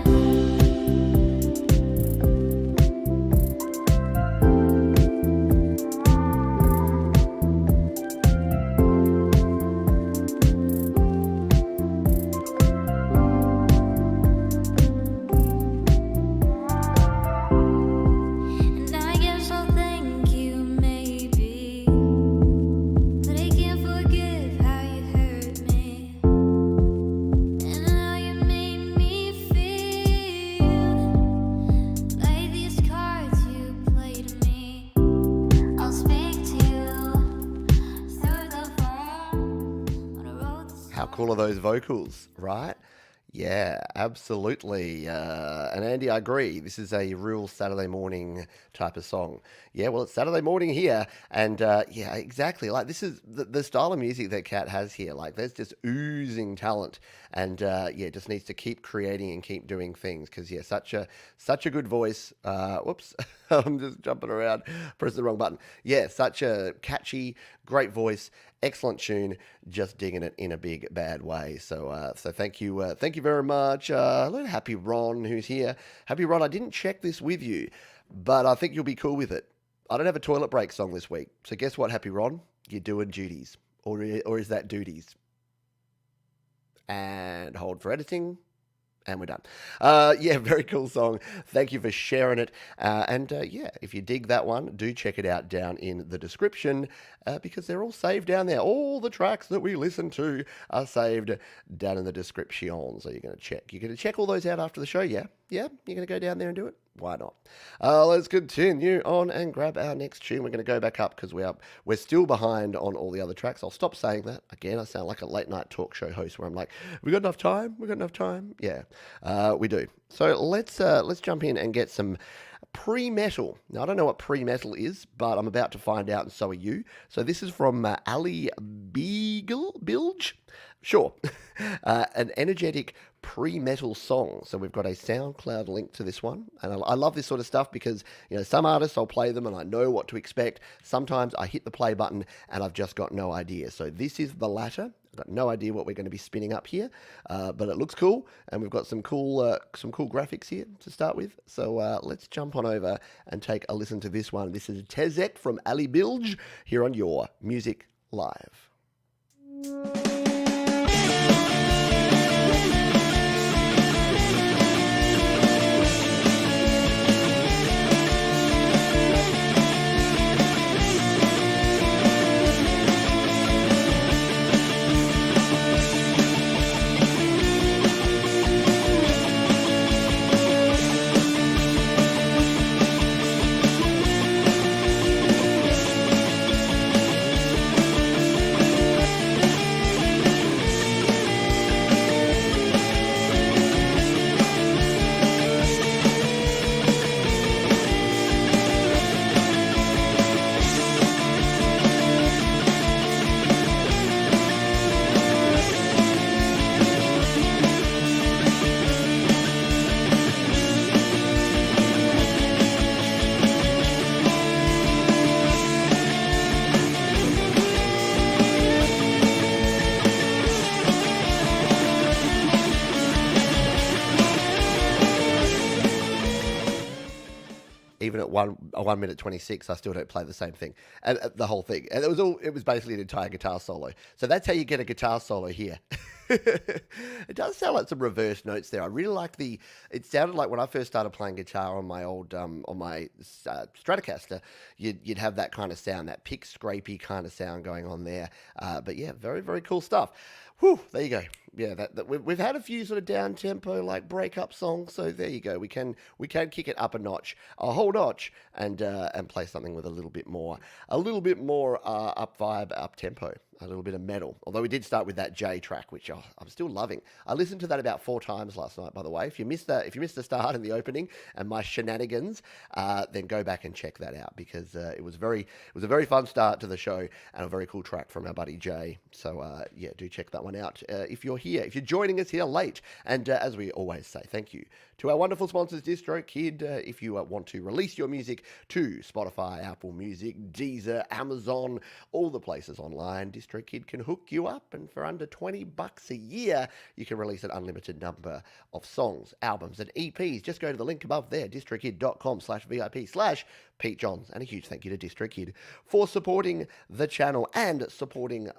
And I guess I'll thank you maybe, but I can't forgive how you hurt me and how you made me feel. Like these cards you played me, I'll speak to you through the phone when I wrote this.
How cool are those vocals, right? Yeah, absolutely. And Andy, I agree. This is a real Saturday morning type of song. Yeah, well, it's Saturday morning here. And yeah, exactly. Like, this is the style of music that Kat has here. Like, there's just oozing talent. And yeah, just needs to keep creating and keep doing things. Because, yeah, such a good voice. Whoops, I'm just jumping around. Pressed the wrong button. Yeah, such a catchy, great voice. Excellent tune, just digging it in a big bad way. So thank you very much. Happy Ron, who's here. Happy Ron, I didn't check this with you, but I think you'll be cool with it. I don't have a toilet break song this week, so guess what, Happy Ron? You're doing duties, or is that duties? And hold for editing. And we're done. Yeah, very cool song. Thank you for sharing it. Yeah, if you dig that one, do check it out down in the description because they're all saved down there. All the tracks that we listen to are saved down in the description. So you're going to check. You're going to check all those out after the show, yeah? Yeah? You're going to go down there and do it? Why not? Let's continue on and grab our next tune. We're going to go back up because we're still behind on all the other tracks. I'll stop saying that. Again, I sound like a late night talk show host where I'm like, we got enough time? We got enough time? Yeah, we do. So let's jump in and get some pre-metal. Now, I don't know what pre-metal is, but I'm about to find out, and so are you. So this is from Ali Bilge. Sure. An energetic pre-metal song. So we've got a SoundCloud link to this one. And I love this sort of stuff because, some artists, I'll play them and I know what to expect. Sometimes I hit the play button and I've just got no idea. So this is the latter. I've got no idea what we're going to be spinning up here, but it looks cool. And we've got some cool graphics here to start with. So let's jump on over and take a listen to this one. This is Tezek from Ali Bilge here on Your Music Live. at 1 minute 26, I still don't play the same thing, and the whole thing. And it was basically an entire guitar solo. So that's how you get a guitar solo here. It does sound like some reverse notes there. I really like it sounded like when I first started playing guitar on my old, Stratocaster, you'd have that kind of sound, that pick scrapey kind of sound going on there. But yeah, very, very cool stuff. Whew, there you go. Yeah, we've had a few sort of down tempo like breakup songs, so there you go. We can kick it up a whole notch, and play something with a little bit more up vibe, up tempo, a little bit of metal. Although we did start with that J track, which I'm still loving. I listened to that about 4 times last night, by the way. If you missed the start and the opening and my shenanigans, then go back and check that out, because it was a very fun start to the show and a very cool track from our buddy Jay. So yeah, do check that one out if you're here. If you're joining us here late, and as we always say, thank you to our wonderful sponsors, DistroKid. If you want to release your music to Spotify, Apple Music, Deezer, Amazon, all the places online, DistroKid can hook you up, and for under $20 a year, you can release an unlimited number of songs, albums, and EPs. Just go to the link above there, distrokid.com/VIP/Pete Johns. And a huge thank you to DistroKid for supporting the channel and supporting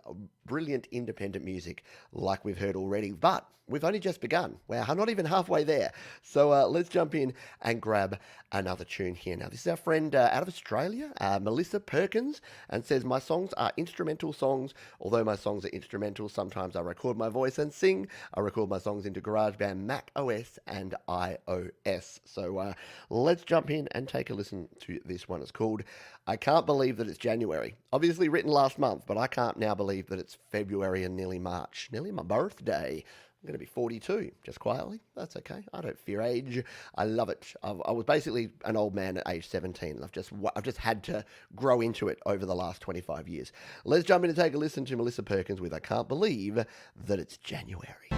brilliant independent music like we've heard already. But we've only just begun. Wow, not even halfway there. So let's jump in and grab another tune here. Now, this is our friend out of Australia, Melissa Perkins, and says, my songs are instrumental songs. Although my songs are instrumental, sometimes I record my voice and sing. I record my songs into GarageBand, Mac OS, and iOS. So let's jump in and take a listen to this one. It's called I Can't Believe That It's January. Obviously written last month, but I can't now believe that it's February and nearly March. Nearly my birthday. I'm going to be 42, just quietly. That's okay. I don't fear age. I love it. I was basically an old man at age 17. I've just had to grow into it over the last 25 years. Let's jump in and take a listen to Melissa Perkins with I Can't Believe That It's January.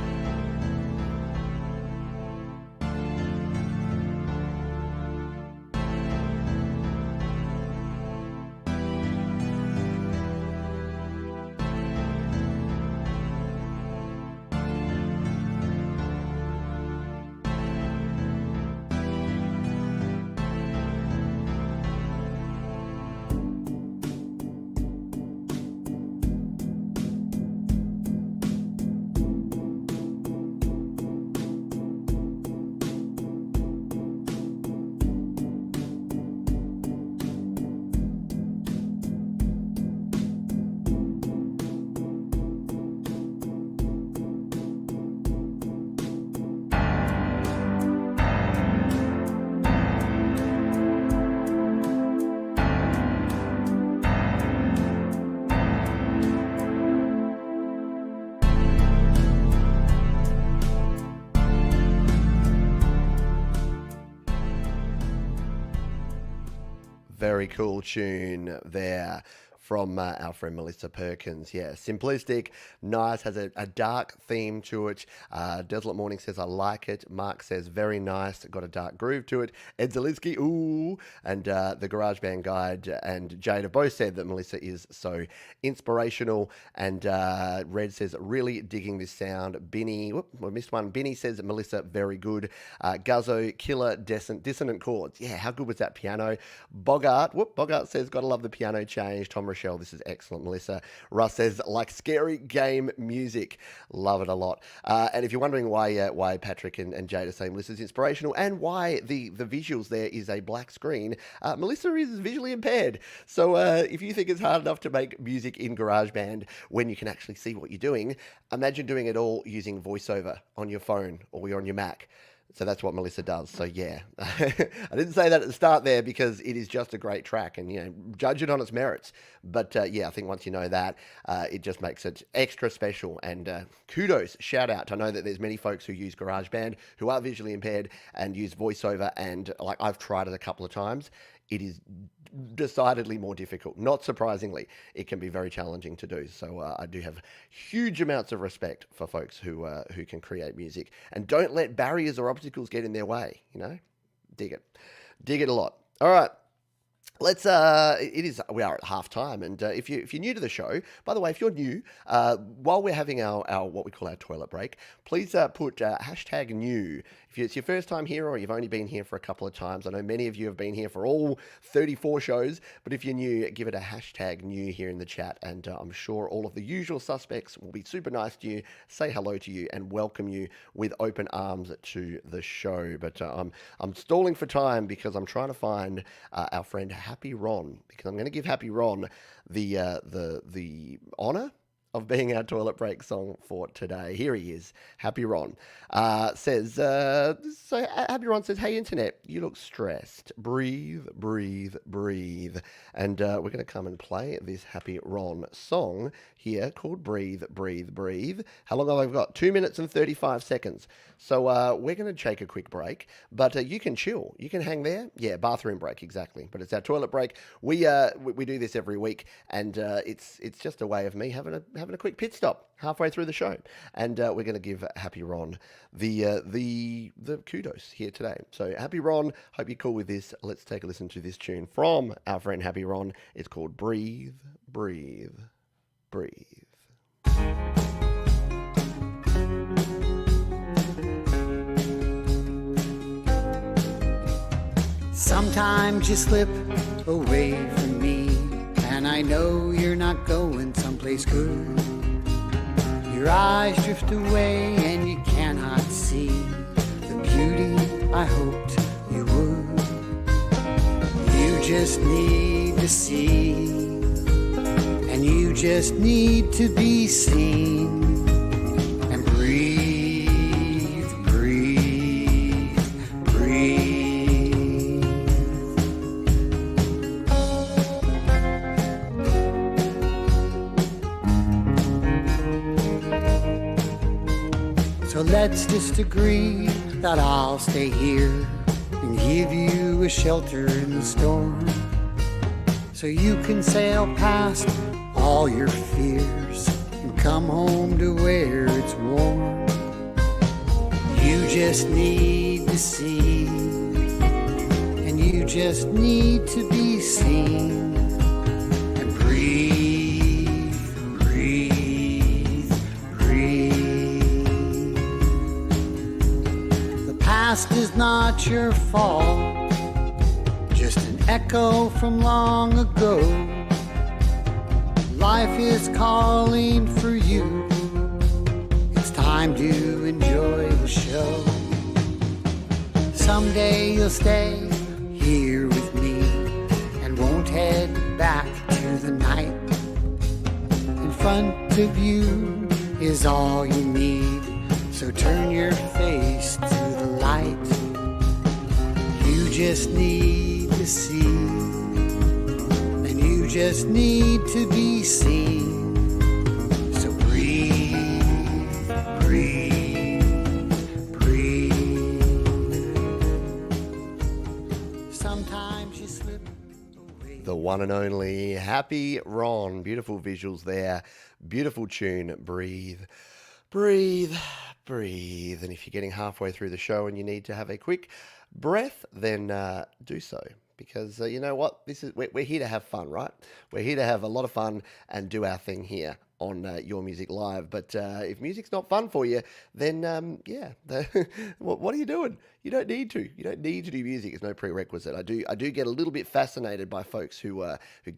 Very cool tune there from our friend Melissa Perkins. Yeah, simplistic, nice, has a dark theme to it. Desolate Morning says, I like it. Mark says, very nice, got a dark groove to it. Ed Zelinsky, ooh. And the GarageBand Guide and Jada both said that Melissa is so inspirational. And Red says, really digging this sound. Binny, we missed one. Binny says, Melissa, very good. Guzzo, killer, dissonant chords. Yeah, how good was that piano? Bogart says, gotta love the piano change. Tom Rochelle, this is excellent, Melissa. Russ says, like scary game music. Love it a lot. And if you're wondering why Patrick and Jada say Melissa's inspirational and why the visuals there is a black screen, Melissa is visually impaired. So if you think it's hard enough to make music in GarageBand when you can actually see what you're doing, imagine doing it all using VoiceOver on your phone or on your Mac. So that's what Melissa does. So yeah, I didn't say that at the start there because it is just a great track, and judge it on its merits. But yeah, I think once you know that, it just makes it extra special. And kudos, shout out. I know that there's many folks who use GarageBand who are visually impaired and use VoiceOver, and like I've tried it a couple of times. It is decidedly more difficult. Not surprisingly, it can be very challenging to do. So I do have huge amounts of respect for folks who can create music and don't let barriers or obstacles get in their way. Dig it a lot. All right. We are at halftime, and if you're new to the show, by the way, if you're new, while we're having our what we call our toilet break, please put hashtag new. If it's your first time here or you've only been here for a couple of times, I know many of you have been here for all 34 shows, but if you're new, give it a hashtag new here in the chat, and I'm sure all of the usual suspects will be super nice to you, say hello to you, and welcome you with open arms to the show. But I'm stalling for time because I'm trying to find our friend Happy Ron, because I'm going to give Happy Ron the honor of being our toilet break song for today. Here he is. Happy Ron Happy Ron says, "Hey internet, you look stressed. Breathe, breathe, breathe." And we're going to come and play this Happy Ron song here called Breathe, Breathe, Breathe. How long have I got? 2 minutes and 35 seconds. So we're going to take a quick break, but you can chill. You can hang there. Yeah, bathroom break, exactly. But it's our toilet break. We do this every week, and it's just a way of me having a quick pit stop halfway through the show, and we're going to give Happy Ron the kudos here today. So Happy Ron, hope you're cool with this. Let's take a listen to this tune from our friend Happy Ron. It's called Breathe, Breathe, Breathe.
Sometimes you slip away from me, and I know you're not going someplace good. Your eyes drift away and you cannot see the beauty I hoped you would. You just need to see, and you just need to be seen. And breathe, breathe, breathe. So let's just agree that I'll stay here and give you a shelter in the storm, so you can sail past all your fears and come home to where it's warm. You just need to see, and you just need to be seen. And breathe, breathe, breathe. The past is not your fault, just an echo from long ago. Life is calling for you. It's time to enjoy the show. Someday you'll stay here with me and won't head back to the night. In front of you is all you need, so turn your face to the light. You just need to see, and you just need to be seen. So breathe, breathe, breathe. Sometimes you slip away.
The one and only Happy Ron. Beautiful visuals there. Beautiful tune. Breathe, breathe, breathe. And if you're getting halfway through the show and you need to have a quick breath, then do so. Because you know what? We're here to have fun, right? We're here to have a lot of fun and do our thing here on Your Music Live. But if music's not fun for you, then what are you doing? You don't need to. You don't need to do music. It's no prerequisite. I do get a little bit fascinated by folks who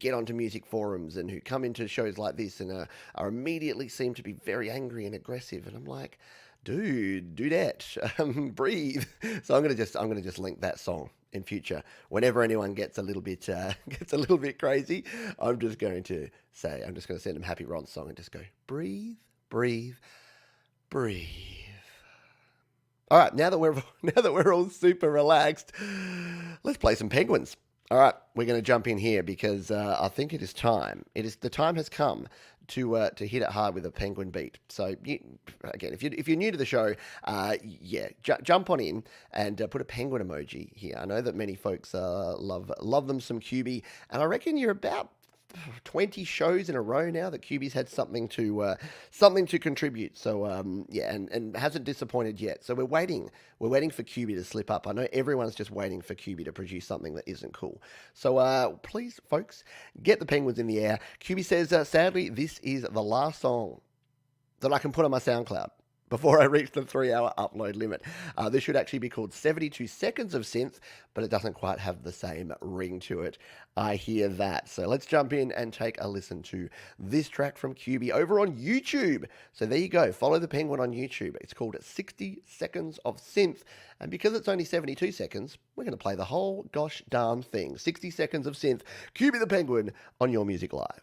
get onto music forums and who come into shows like this and are immediately seem to be very angry and aggressive. And I'm like, dude, do that. Breathe. So I'm gonna just link that song in future. Whenever anyone gets a little bit crazy, I'm just going to send them Happy Ron song and just go breathe, breathe, breathe. All right, now that we're all super relaxed, let's play some penguins. All right, we're going to jump in here because I think it is time. The time has come to hit it hard with a penguin beat. So again, if you're new to the show, jump on in and put a penguin emoji here. I know that many folks love them some QB, and I reckon you're about 20 shows in a row now that QB's had something to contribute. So yeah, and hasn't disappointed yet. So we're waiting for QB to slip up. I know everyone's just waiting for QB to produce something that isn't cool. So please, folks, get the penguins in the air. QB says, sadly, this is the last song that I can put on my SoundCloud before I reach the 3-hour upload limit. This should actually be called 72 Seconds of Synth, but it doesn't quite have the same ring to it. I hear that. So let's jump in and take a listen to this track from QB over on YouTube. So there you go. Follow the penguin on YouTube. It's called 60 Seconds of Synth. And because it's only 72 seconds, we're going to play the whole gosh darn thing. 60 Seconds of Synth. QB the Penguin on Your Music Live.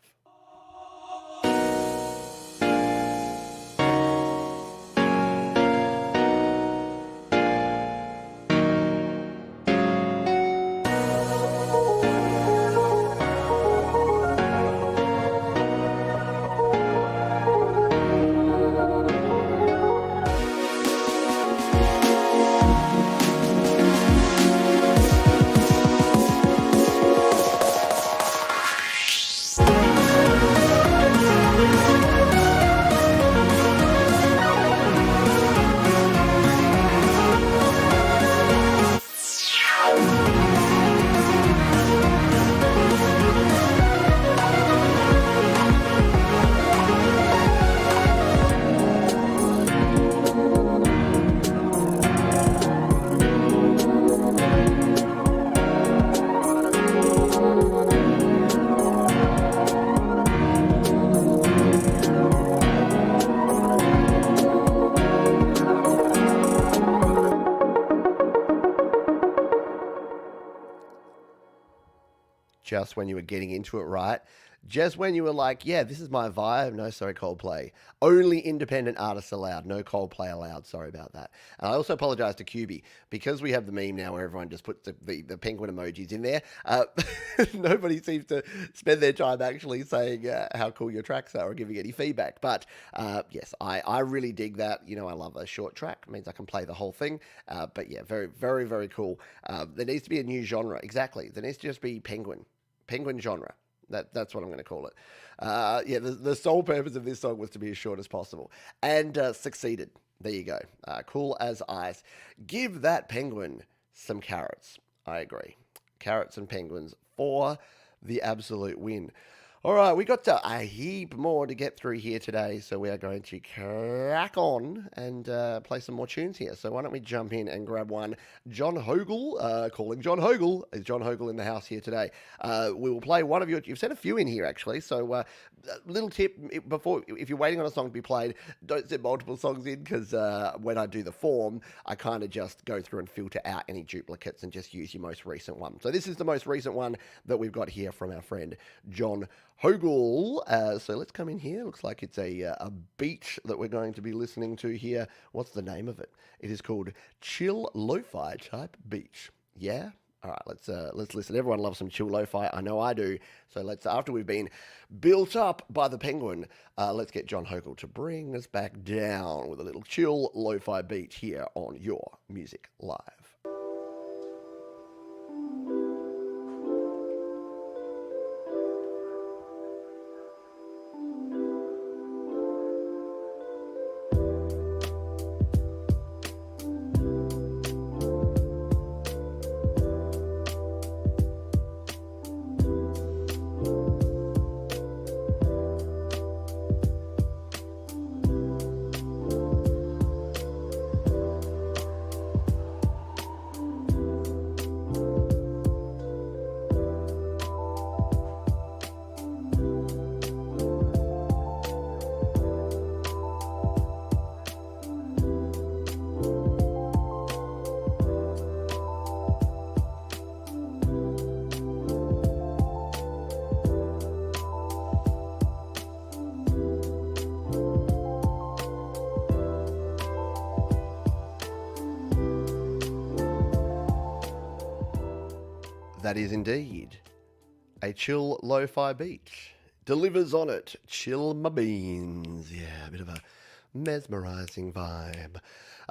Just when you were getting into it, right? Just when you were like, yeah, this is my vibe. No, sorry, Coldplay. Only independent artists allowed. No Coldplay allowed. Sorry about that. And I also apologize to QB because we have the meme now where everyone just puts the penguin emojis in there. Nobody seems to spend their time actually saying how cool your tracks are or giving any feedback. But yes, I really dig that. You know, I love a short track. It means I can play the whole thing. But yeah, very, very, very cool. There needs to be a new genre. Exactly. There needs to just be penguin genre. That's what I'm going to call it. Yeah, the sole purpose of this song was to be as short as possible. And succeeded. There you go. Cool as ice. Give that penguin some carrots. I agree. Carrots and penguins for the absolute win. All right, we got a heap more to get through here today, so we are going to crack on and play some more tunes here. So why don't we jump in and grab one. John Hogle, calling John Hogle. Is John Hogle in the house here today? We will play one of your... You've sent a few in here, actually, so little tip, if you're waiting on a song to be played, don't send multiple songs in, because when I do the form, I kind of just go through and filter out any duplicates and just use your most recent one. So this is the most recent one that we've got here from our friend John Hogle. So let's come in here. Looks like it's a beat that we're going to be listening to here. What's the name of it? It is called Chill Lo-Fi Type Beat. Yeah? All right, let's listen. Everyone loves some chill lo-fi. I know I do. So let's, after we've been built up by the penguin, let's get John Hogle to bring us back down with a little chill lo-fi beat here on Your Music Live. That is indeed a chill lo-fi beat. Delivers on it. Chill my beans. Yeah, a bit of a mesmerizing vibe.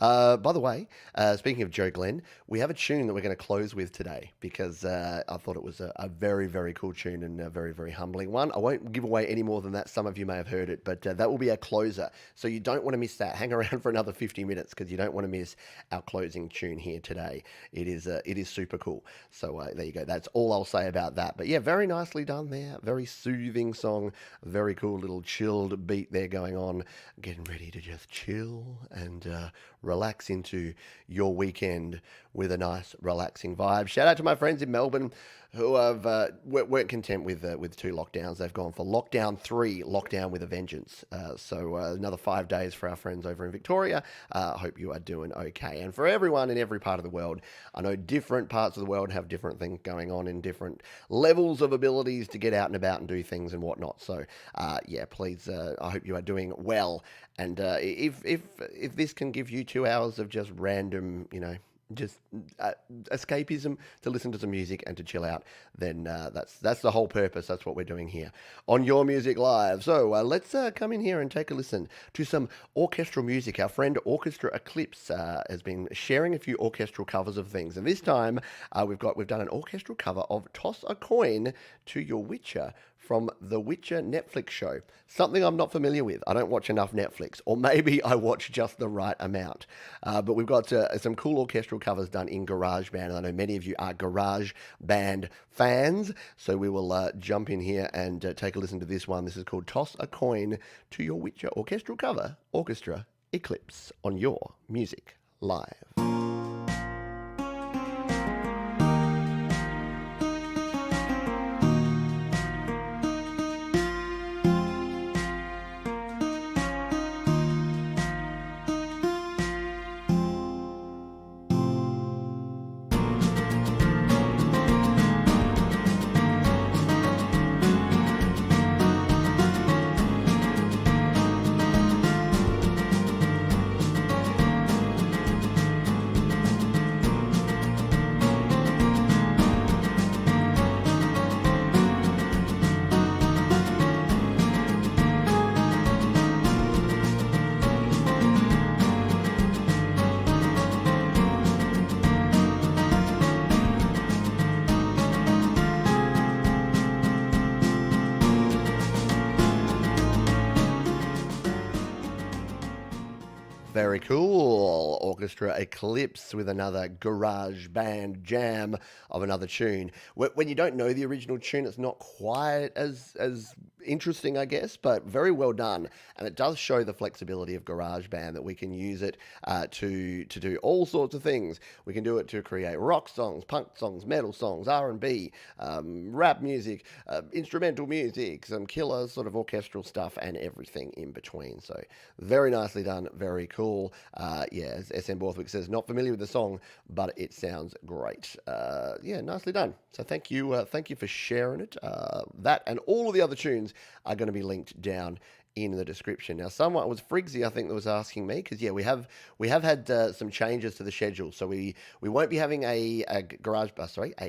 By the way, speaking of Joe Glenn, we have a tune that we're going to close with today because I thought it was a very, very cool tune and a very, very humbling one. I won't give away any more than that. Some of you may have heard it, but that will be our closer. So you don't want to miss that. Hang around for another 50 minutes because you don't want to miss our closing tune here today. It is super cool. So there you go. That's all I'll say about that. But yeah, very nicely done there. Very soothing song. Very cool little chilled beat there going on. Getting ready to just chill and relax into your weekend with a nice relaxing vibe. Shout out to my friends in Melbourne who have weren't content with 2 lockdowns. They've gone for lockdown 3, lockdown with a vengeance. So another 5 days for our friends over in Victoria. I hope you are doing okay. And for everyone in every part of the world, I know different parts of the world have different things going on in different levels of abilities to get out and about and do things and whatnot. So yeah, please, I hope you are doing well. And if this can give you 2 hours of just random, just escapism to listen to some music and to chill out, then that's the whole purpose. That's what we're doing here on Your Music Live. So let's come in here and take a listen to some orchestral music. Our friend Orchestra Eclipse has been sharing a few orchestral covers of things, and this time we've done an orchestral cover of "Toss a Coin to Your Witcher" from the Witcher Netflix show. Something I'm not familiar with. I don't watch enough Netflix, or maybe I watch just the right amount. But we've got some cool orchestral covers done in GarageBand, and I know many of you are GarageBand fans, so we will jump in here and take a listen to this one. This is called "Toss a Coin to Your Witcher" orchestral cover, Orchestra Eclipse on Your Music Live. Very cool. Orchestra Eclipse with another garage band jam of another tune. When you don't know the original tune, it's not quite as interesting, I guess, but very well done. And it does show the flexibility of GarageBand, that we can use it to do all sorts of things. We can do it to create rock songs, punk songs, metal songs, R&B, rap music, instrumental music, some killer sort of orchestral stuff, and everything in between. So very nicely done, very cool. Yeah, as SM Borthwick says, not familiar with the song, but it sounds great. Yeah, nicely done. So thank you for sharing it. That and all of the other tunes are going to be linked down in the description. Now, someone, it was Frigsy, I think, that was asking me, because yeah, we have had some changes to the schedule, so we won't be having a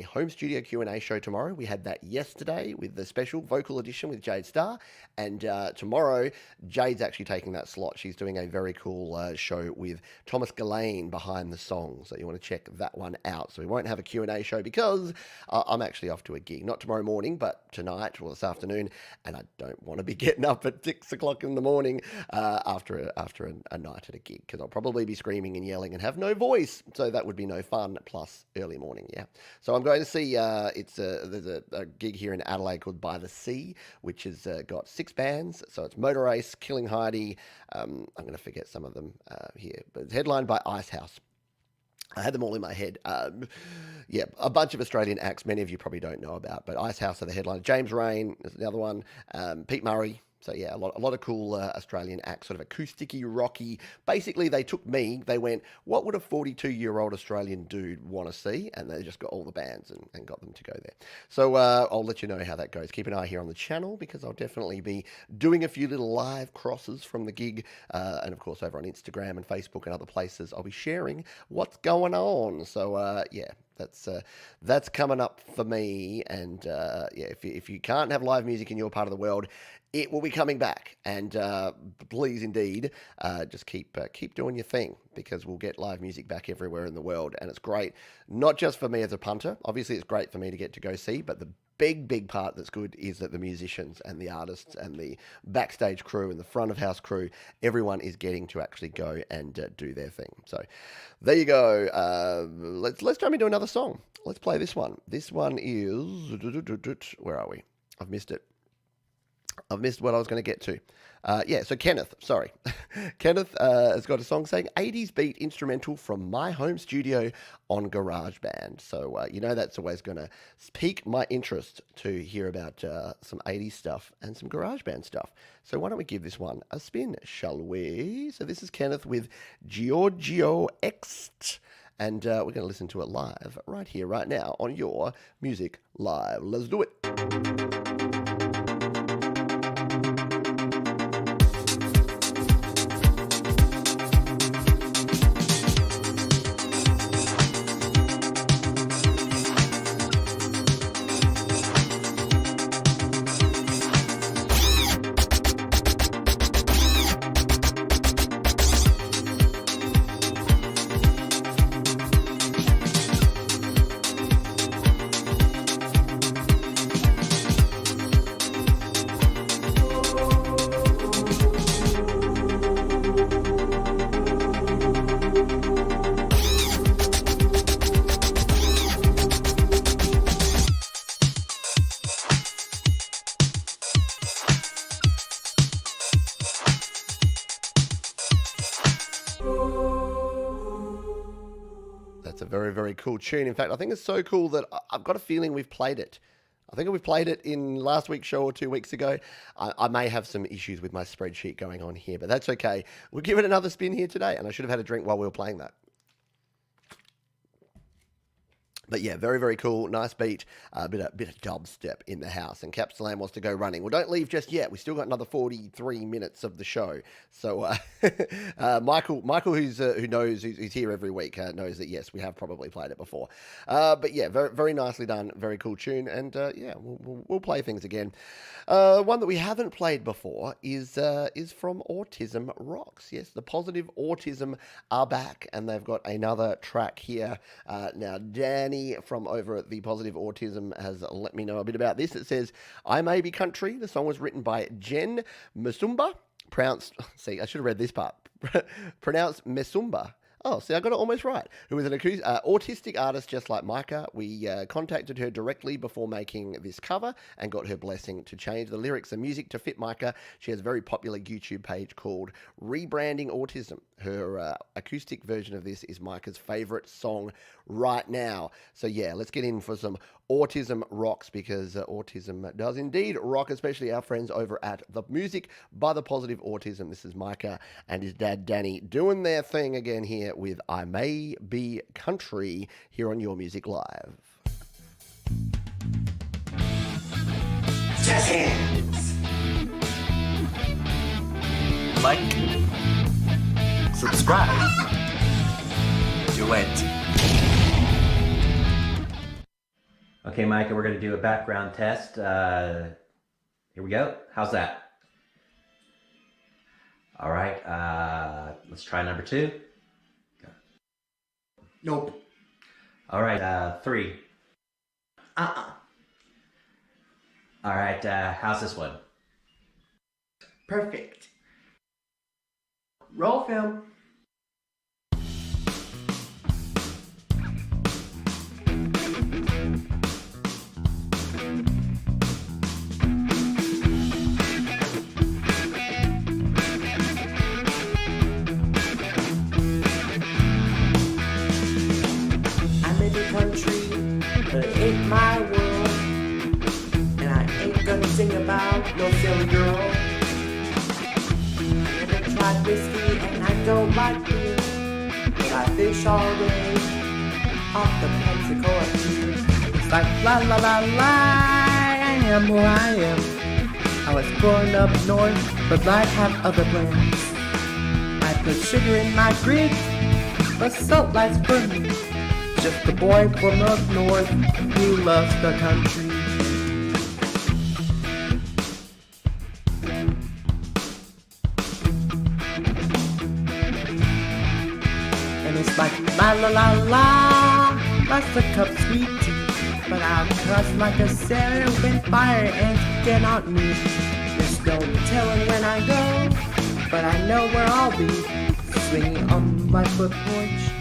home studio Q&A show tomorrow. We had that yesterday with the special vocal edition with Jade Starr, and tomorrow Jade's actually taking that slot. She's doing a very cool show with Thomas Gillane behind the song, so you want to check that one out. So we won't have a Q&A show because I'm actually off to a gig, not tomorrow morning, but tonight or this afternoon, and I don't want to be getting up at 6 o'clock in the morning after a night at a gig, because I'll probably be screaming and yelling and have no voice, so that would be no fun. Plus early morning, yeah. So I'm going to see there's a gig here in Adelaide called By the Sea, which has got 6 bands. So it's Motor Race, Killing Heidi. I'm going to forget some of them here, but it's headlined by Icehouse. I had them all in my head. Yeah, a bunch of Australian acts many of you probably don't know about, but Icehouse are the headliner. James Rain is the other one. Pete Murray. So yeah, a lot of cool Australian acts, sort of acousticy, rocky. Basically, they took me. They went, what would a 42-year-old Australian dude want to see? And they just got all the bands and got them to go there. So I'll let you know how that goes. Keep an eye here on the channel, because I'll definitely be doing a few little live crosses from the gig. And of course, over on Instagram and Facebook and other places, I'll be sharing what's going on. So yeah, That's coming up for me. And yeah, if you can't have live music in your part of the world, it will be coming back. And please, indeed, just keep doing your thing, because we'll get live music back everywhere in the world. And it's great, not just for me as a punter. Obviously, it's great for me to get to go see, but the big part that's good is that the musicians and the artists and the backstage crew and the front of house crew, everyone is getting to actually go and do their thing. So there you go. Let's jump into another song. Let's play this one. This one is, where are we? I've missed it. I've missed what I was going to get to. So Kenneth, sorry. Kenneth has got a song saying 80s beat instrumental from my home studio on GarageBand. So, that's always going to pique my interest to hear about some 80s stuff and some GarageBand stuff. So why don't we give this one a spin, shall we? So this is Kenneth with Giorgio X. And we're going to listen to it live right here, right now on your Music Live. Let's do it. That's a very, very cool tune. In fact, I think it's so cool that I've got a feeling we've played it. I think we've played it in last week's show or 2 weeks ago. I may have some issues with my spreadsheet going on here, but that's okay. We'll give it another spin here today, and I should have had a drink while we were playing that. But yeah, very, very cool. Nice beat. A bit of dubstep in the house. And Capsalam wants to go running. Well, don't leave just yet. We still got another 43 minutes of the show. So Michael, who knows, who's here every week, knows that yes, we have probably played it before. But yeah, very, very nicely done. Very cool tune. And yeah, we'll play things again. One that we haven't played before is from Autism Rocks. Yes, the Positive Autism are back, and they've got another track here. Now, Danny from over at the Positive Autism has let me know a bit about this. It says, I May Be Country. The song was written by Jen Musumba. See, I should have read this part. Pronounced Mesumba. Oh, see, I got it almost right. Who is an autistic artist just like Micah. We contacted her directly before making this cover and got her blessing to change the lyrics and music to fit Micah. She has a very popular YouTube page called Rebranding Autism. Her acoustic version of this is Micah's favorite song right now. So yeah, let's get in for some Autism Rocks, because autism does indeed rock, especially our friends over at The Music by the Positive Autism. This is Micah and his dad Danny doing their thing again here with I May Be Country here on Your Music Live.
Jazz hands. Like, subscribe, duet.
Okay, Micah, we're going to do a background test. Here we go. How's that? All right, let's try number 2. Go.
Nope.
All right, 3.
Uh-uh.
All right, how's this one?
Perfect. Roll film.
Ain't my world, and I ain't gonna sing about no silly girl. Never tried whiskey and I don't like beer, but I fish all day off the Pensacola pier. It's like la la la la, I am who I am. I was born up north, but life had other plans. I put sugar in my grits, but salt lights burn me. Just a boy from up north who loves the country. And it's like la la la la, that's a cup sweet tea. But I'll cuss like a sailor when fire ants get on me. There's no telling when I go, but I know where I'll be, swinging on my foot porch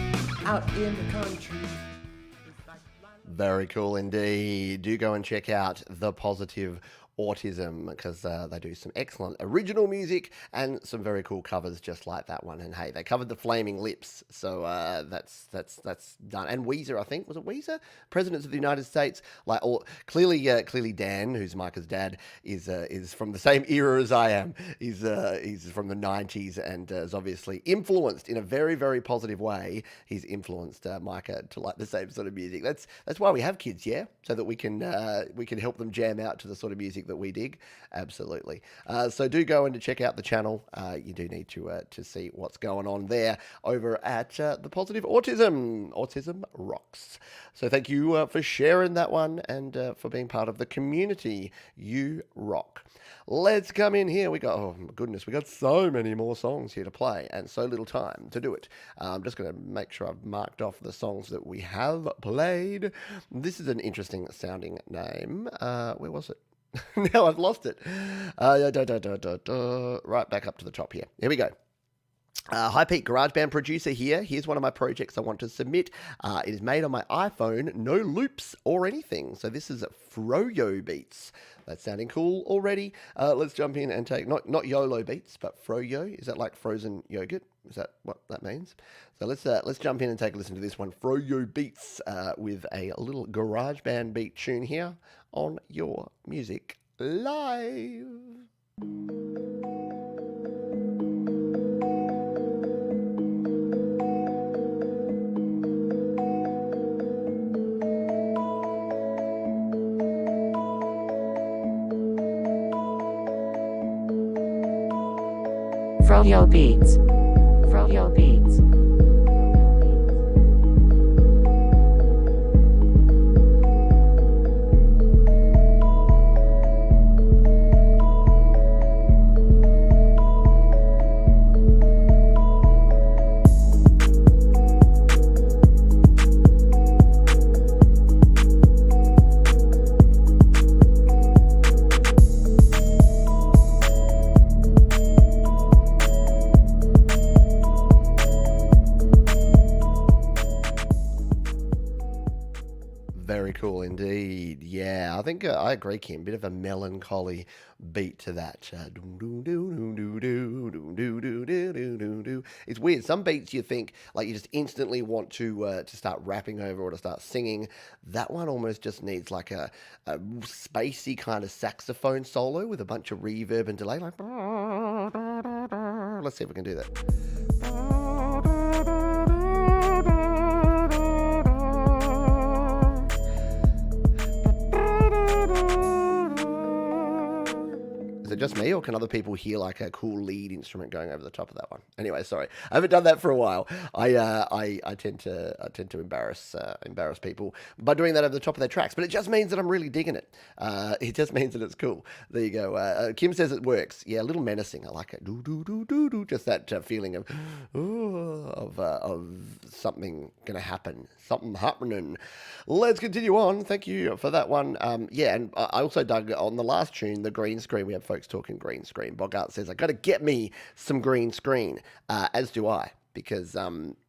out in the country.
Very cool indeed. Do go and check out The Positive Autism, because they do some excellent original music and some very cool covers just like that one. And hey, they covered the Flaming Lips, so that's done. And Weezer, I think, was it Weezer? Presidents of the United States, clearly Dan, who's Micah's dad, is from the same era as I am. He's from the 90s and is obviously influenced in a very, very positive way. He's influenced Micah to like the same sort of music. That's why we have kids, yeah, so that we can help them jam out to the sort of music that we dig. Absolutely. So do go and check out the channel. You do need to see what's going on there over at The Positive Autism. Autism rocks. So thank you for sharing that one and for being part of the community. You rock. Let's come in here. Oh my goodness, we got so many more songs here to play and so little time to do it. I'm just going to make sure I've marked off the songs that we have played. This is an interesting sounding name. Where was it? Now I've lost it. Right back up to the top here. Here we go. Hi Pete, GarageBand producer here. Here's one of my projects I want to submit. It is made on my iPhone, no loops or anything. So this is Froyo Beats. That's sounding cool already. Let's jump in and take, not YOLO Beats, but Froyo. Is that like frozen yogurt? Is that what that means? So let's jump in and take a listen to this one. Froyo Beats with a little GarageBand beat tune here on your music live.
Froyo Beats. Froyo Beats.
Very cool indeed. Yeah, I think I agree, Kim. Bit of a melancholy beat to that. It's weird. Some beats you think like you just instantly want to start rapping over or to start singing. That one almost just needs like a spacey kind of saxophone solo with a bunch of reverb and delay. Like, let's see if we can do that. Is it just me, or can other people hear like a cool lead instrument going over the top of that one? Anyway, sorry, I haven't done that for a while. I tend to embarrass people by doing that over the top of their tracks, but it just means that I'm really digging it. It just means that it's cool. There you go. Kim says it works. Yeah, a little menacing. I like it. Do do do do do. Just that feeling of something gonna happen. Something happening. Let's continue on. Thank you for that one. Yeah, and I also dug on the last tune, the green screen. We have folks talking green screen. Bogart says, I got to get me some green screen, as do I, because,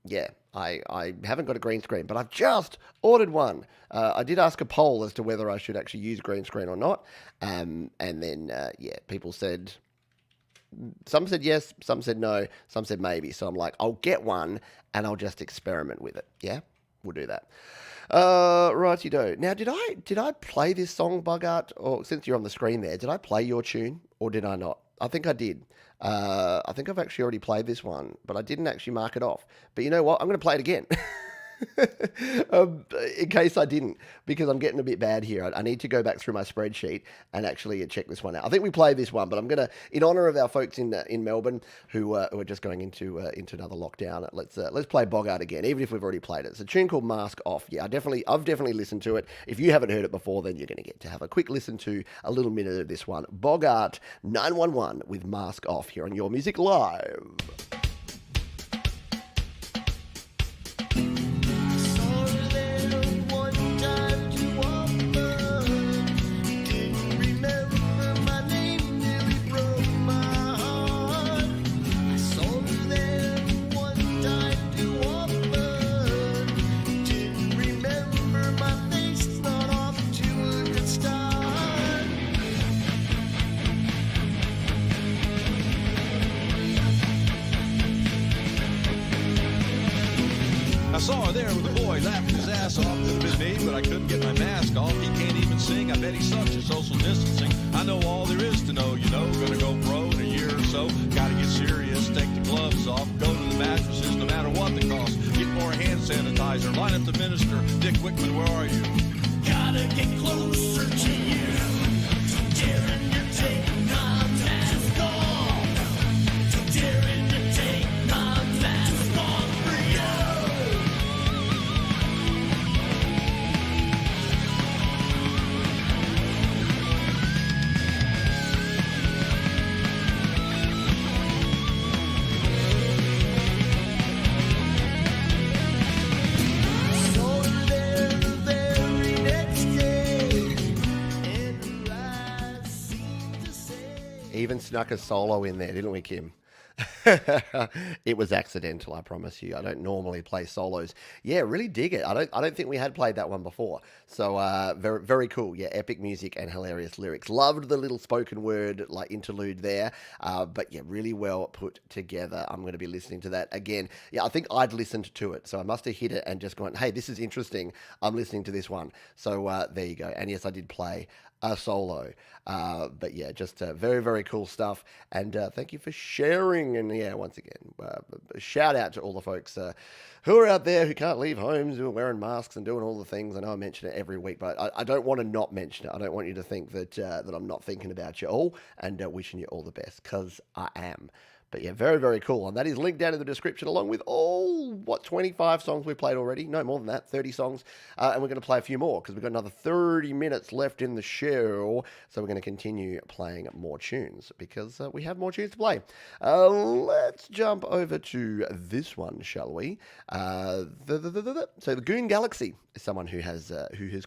yeah, I haven't got a green screen, but I've just ordered one. I did ask a poll as to whether I should actually use green screen or not, and then, yeah, people said... Some said yes, some said no, some said maybe. So I'm like, I'll get one, and I'll just experiment with it. Yeah, we'll do that. Righty-do. Now, did I play this song, Bogart? Or since you're on the screen there, did I play your tune or did I not? I think I did. I think I've actually already played this one, but I didn't actually mark it off. But you know what? I'm going to play it again. In case I didn't, because I'm getting a bit bad here. I need to go back through my spreadsheet and actually check this one out. I think we played this one, but I'm gonna, in honor of our folks in Melbourne who are just going into another lockdown, let's play Bogart again, even if we've already played it. It's a tune called Mask Off. Yeah, I've definitely listened to it. If you haven't heard it before, then you're going to get to have a quick listen to a little minute of this one. Bogart 911 with Mask Off here on Your Music Live.
I saw her there with a boy laughing his ass off. Could have been me, but I couldn't get my mask off. He can't even sing. I bet he sucks at social distancing. I know all there is to know, you know. Gonna go pro in a year or so. Gotta get serious, take the gloves off. Go to the mattresses, no matter what the cost. Get more hand sanitizer. Line up the minister. Dick Wickman, where are you? Gotta get closer to you. Daring to take my mask off. Daring to take my mask off for you.
Even snuck a solo in there, didn't we, Kim? It was accidental, I promise you. I don't normally play solos. Yeah, really dig it. I don't think we had played that one before. So very very cool. Yeah, epic music and hilarious lyrics. Loved the little spoken word like interlude there. But yeah, really well put together. I'm going to be listening to that again. Yeah, I think I'd listened to it, so I must have hit it and just gone, hey, this is interesting. I'm listening to this one. So there you go. And yes, I did play a solo. But yeah, just very, very cool stuff. And thank you for sharing. And yeah, once again, a shout out to all the folks who are out there who can't leave homes, who are wearing masks and doing all the things. I know I mention it every week, but I don't want to not mention it. I don't want you to think that I'm not thinking about you all and wishing you all the best, because I am. But yeah, very, very cool. And that is linked down in the description along with all, 25 songs we've played already? No, more than that, 30 songs. And we're going to play a few more because we've got another 30 minutes left in the show. So we're going to continue playing more tunes because we have more tunes to play. Let's jump over to this one, shall we? So the Goon Galaxy is someone who has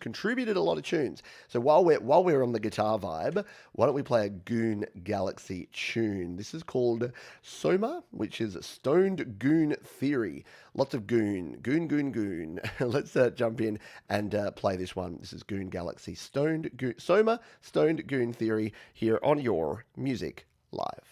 contributed a lot of tunes. So while we're on the guitar vibe, why don't we play a Goon Galaxy tune? This is called Soma, which is Stoned Goon Theory. Lots of goon. Let's jump in and play this one. This is Goon Galaxy, Soma, Stoned Goon Theory, here on Your Music Live.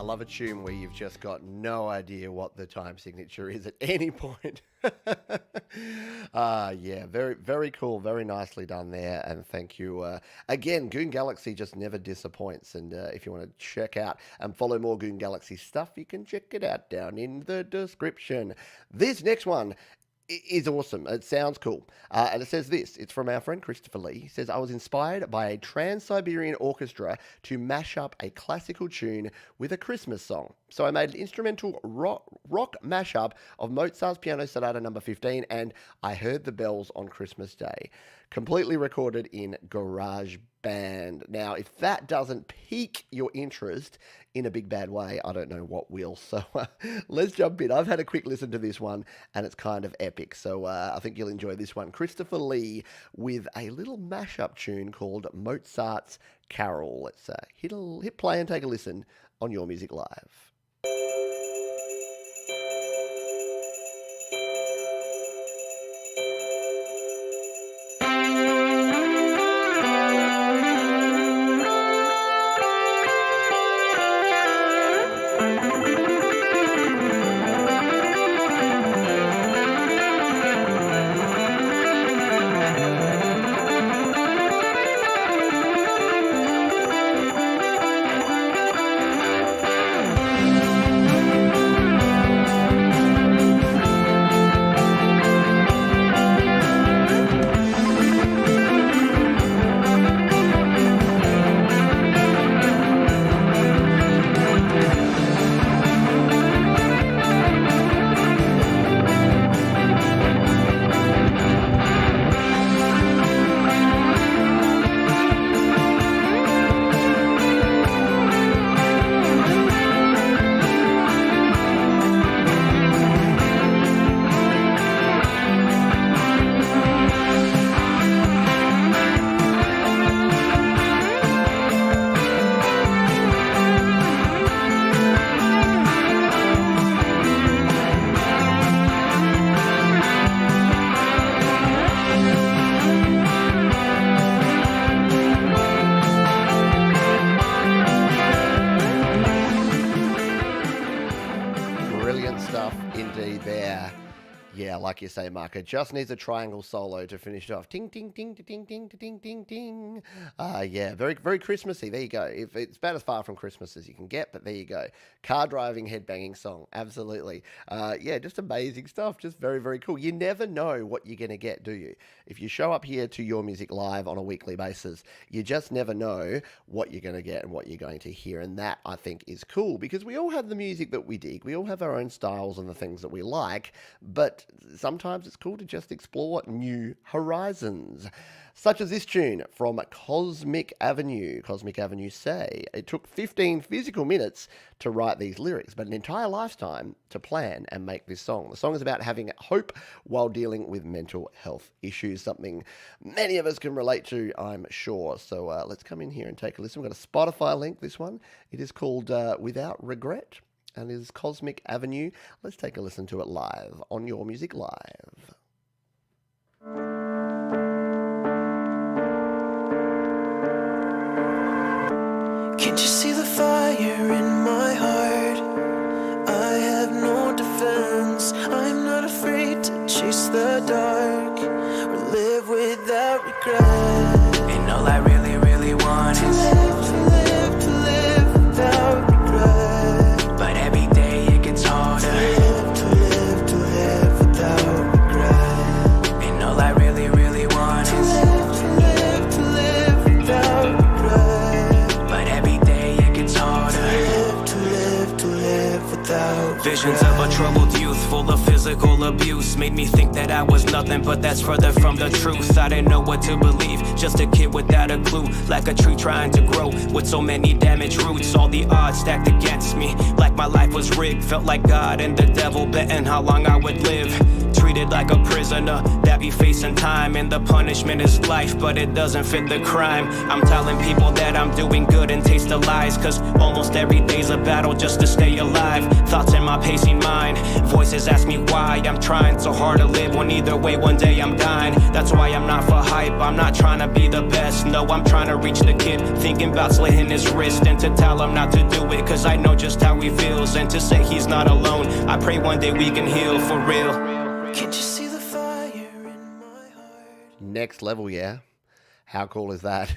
Love a tune where you've just got no idea what the time signature is at any point. Yeah, very, very cool. Very nicely done there. And thank you. Again, Goon Galaxy just never disappoints. And if you want to check out and follow more Goon Galaxy stuff, you can check it out down in the description. This next one is awesome. It sounds cool. And it says this. It's from our friend Christopher Lee. He says, I was inspired by a Trans-Siberian orchestra to mash up a classical tune with a Christmas song. So I made an instrumental rock mashup of Mozart's Piano Sonata No. 15 and I Heard the Bells on Christmas Day. Completely recorded in GarageBand. Now, if that doesn't pique your interest in a big bad way, I don't know what will. So let's jump in. I've had a quick listen to this one and it's kind of epic. So I think you'll enjoy this one. Christopher Lee with a little mashup tune called Mozart's Carol. Let's hit play and take a listen on Your Music Live. Yeah, like you say, Mark, it just needs a triangle solo to finish it off. Ting, ting, ting, ting, ting, ting, ting, ting. Yeah, very, very Christmassy. There you go. It's about as far from Christmas as you can get, but there you go. Car driving, headbanging song. Absolutely. Yeah, just amazing stuff. Just very, very cool. You never know what you're going to get, do you? If you show up here to Your Music Live on a weekly basis, you just never know what you're going to get and what you're going to hear. And that, I think, is cool because we all have the music that we dig. We all have our own styles and the things that we like, but sometimes it's cool to just explore new horizons. Such as this tune from Cosmic Avenue. Cosmic Avenue say, it took 15 physical minutes to write these lyrics, but an entire lifetime to plan and make this song. The song is about having hope while dealing with mental health issues, something many of us can relate to, I'm sure. So let's come in here and take a listen. We've got a Spotify link, this one. It is called Without Regret, and it is Cosmic Avenue. Let's take a listen to it live on Your Music Live.
Can't you see the fire in my heart? I have no defense. I'm not afraid to chase the dark or live without regret. And all I really, really want is to live without regret. But every day it gets harder to live without regret. And all I really, really want is to live without regret.
Visions of a troubled youth full of physical abuse made me think that I was nothing, but that's further from the truth. I didn't know what to believe, just a kid without a clue, like a tree trying to grow with so many damaged roots. All the odds stacked against me, like my life was rigged. Felt like God and the devil betting how long I would live. Treated like a prisoner that be facing time, and the punishment is life, but it doesn't fit the crime. I'm telling people that I'm doing good and taste the lies, cause almost every day's a battle just to stay alive. Thoughts in my pacing mind, voices ask me why I'm trying so hard to live, when either way one day I'm dying. That's why I'm not for hype, I'm not trying to be the best. No, I'm trying to reach the kid, thinking about slitting his wrist, and to tell him not to do it, cause I know just how he feels. And to say he's not alone, I pray one day we can heal for real.
Can't you see the fire in my heart?
Next level, yeah. How cool is that?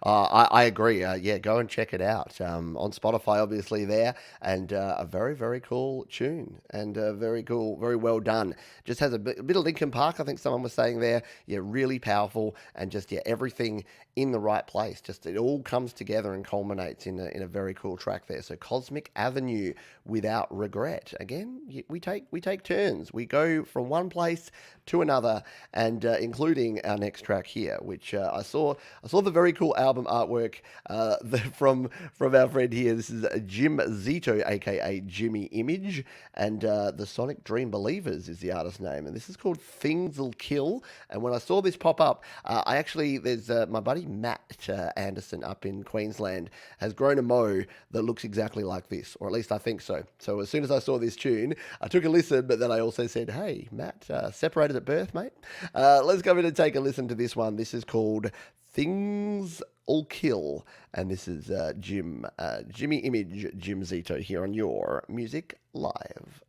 I agree. Yeah, go and check it out on Spotify, obviously there, and a very, very cool tune and very cool, very well done. Just has a bit of Linkin Park, I think someone was saying there. Yeah, really powerful and just everything in the right place. Just it all comes together and culminates in a very cool track there. So Cosmic Avenue, Without Regret. Again, we take turns. We go from one place to another, and including our next track here, which I saw the very cool album artwork from our friend here. This is Jim Zito, aka Jimmy Image, and the Sonic Dream Believers is the artist name, and this is called Things'll Kill. And when I saw this pop up, there's my buddy Matt Anderson up in Queensland has grown a mow that looks exactly like this, or at least I think so. So as soon as I saw this tune, I took a listen, but then I also said, "Hey, Matt, separated at birth, mate." Let's go in and take a listen to this one. This is called Things'll Kill, and this is Jimmy Image, Jim Zito here on Your Music Live.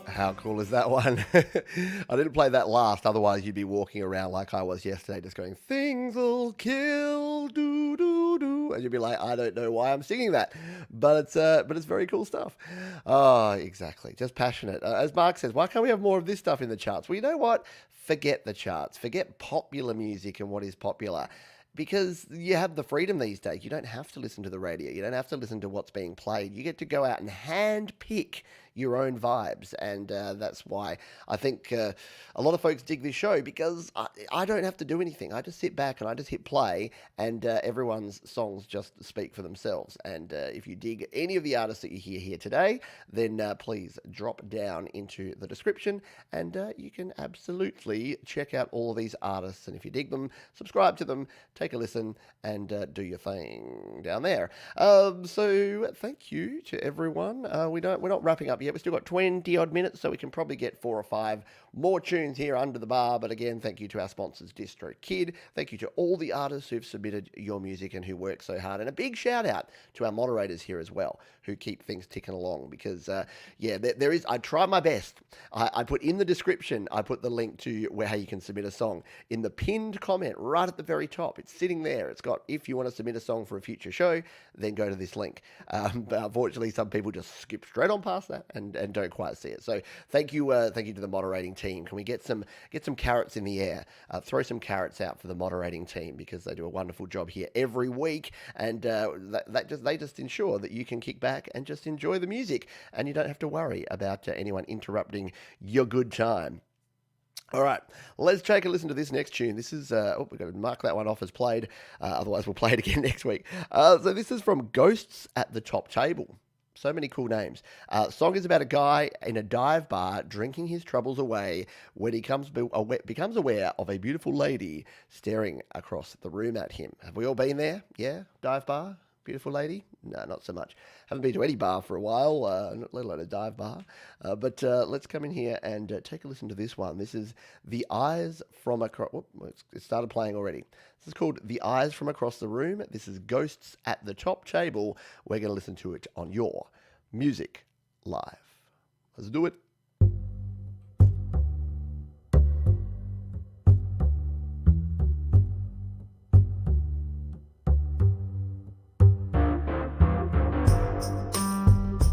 How cool is that one? I didn't play that last, otherwise you'd be walking around like I was yesterday, just going, "Things'll kill, do do do," and you'd be like, "I don't know why I'm singing that," but it's very cool stuff. Oh, exactly, just passionate. As Mark says, why can't we have more of this stuff in the charts? Well, you know what? Forget the charts, forget popular music and what is popular. Because you have the freedom these days. You don't have to listen to the radio. You don't have to listen to what's being played. You get to go out and hand pick your own vibes. And that's why I think a lot of folks dig this show, because I don't have to do anything. I just sit back and I just hit play, and everyone's songs just speak for themselves. And if you dig any of the artists that you hear here today, then please drop down into the description, and you can absolutely check out all of these artists. And if you dig them, subscribe to them, take a listen, and do your thing down there. So thank you to everyone. We're not wrapping up yet. We've still got 20 odd minutes, so we can probably get 4 or 5 more tunes here under the bar. But again, thank you to our sponsors, DistroKid. Thank you to all the artists who've submitted your music and who work so hard. And a big shout out to our moderators here as well, who keep things ticking along, because there is, I try my best. I put in the description, I put the link to how you can submit a song in the pinned comment right at the very top. It's sitting there. It's got, if you want to submit a song for a future show, then go to this link. But unfortunately, some people just skip straight on past that and don't quite see it. So thank you to the moderating team. Can we get some carrots in the air? Throw some carrots out for the moderating team, because they do a wonderful job here every week, and they just ensure that you can kick back and just enjoy the music, and you don't have to worry about anyone interrupting your good time. All right, let's take a listen to this next tune. This is, we've got to mark that one off as played, otherwise we'll play it again next week. So this is from Ghosts at the Top Table. So many cool names. Song is about a guy in a dive bar drinking his troubles away when he becomes aware of a beautiful lady staring across the room at him. Have we all been there? Yeah? Dive bar? Beautiful lady? No, not so much. Haven't been to any bar for a while, let alone a dive bar. But let's come in here and take a listen to this one. This is The Eyes from Across... It started playing already. This is called The Eyes from Across the Room. This is Ghosts at the Top Table. We're going to listen to it on Your Music Live. Let's do it.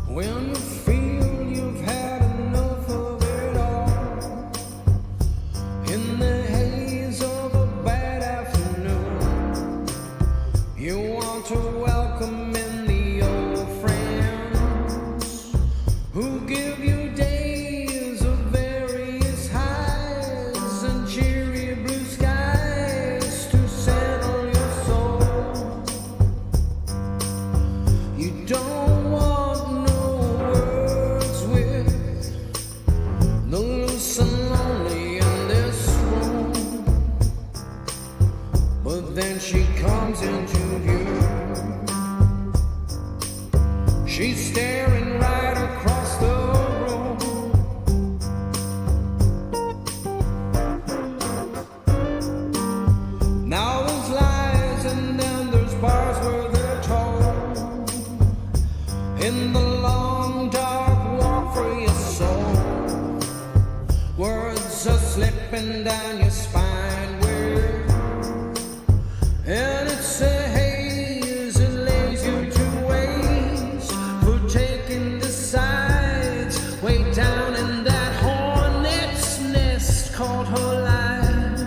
When you feel you've had enough of it all, in the haze of a bad afternoon, you want to welcome in the old friends who give you days of various highs and cheery blue skies to settle your soul. You don't want no words with the loose and lonely in this room, but then she comes into view. She's staring right across the room. Now there's lies and then there's bars where they're told. In the long dark walk for your soul, words are slipping down your spine weird, and it's a haze that lays you to waste for taking the sides way down in that hornet's nest called her life.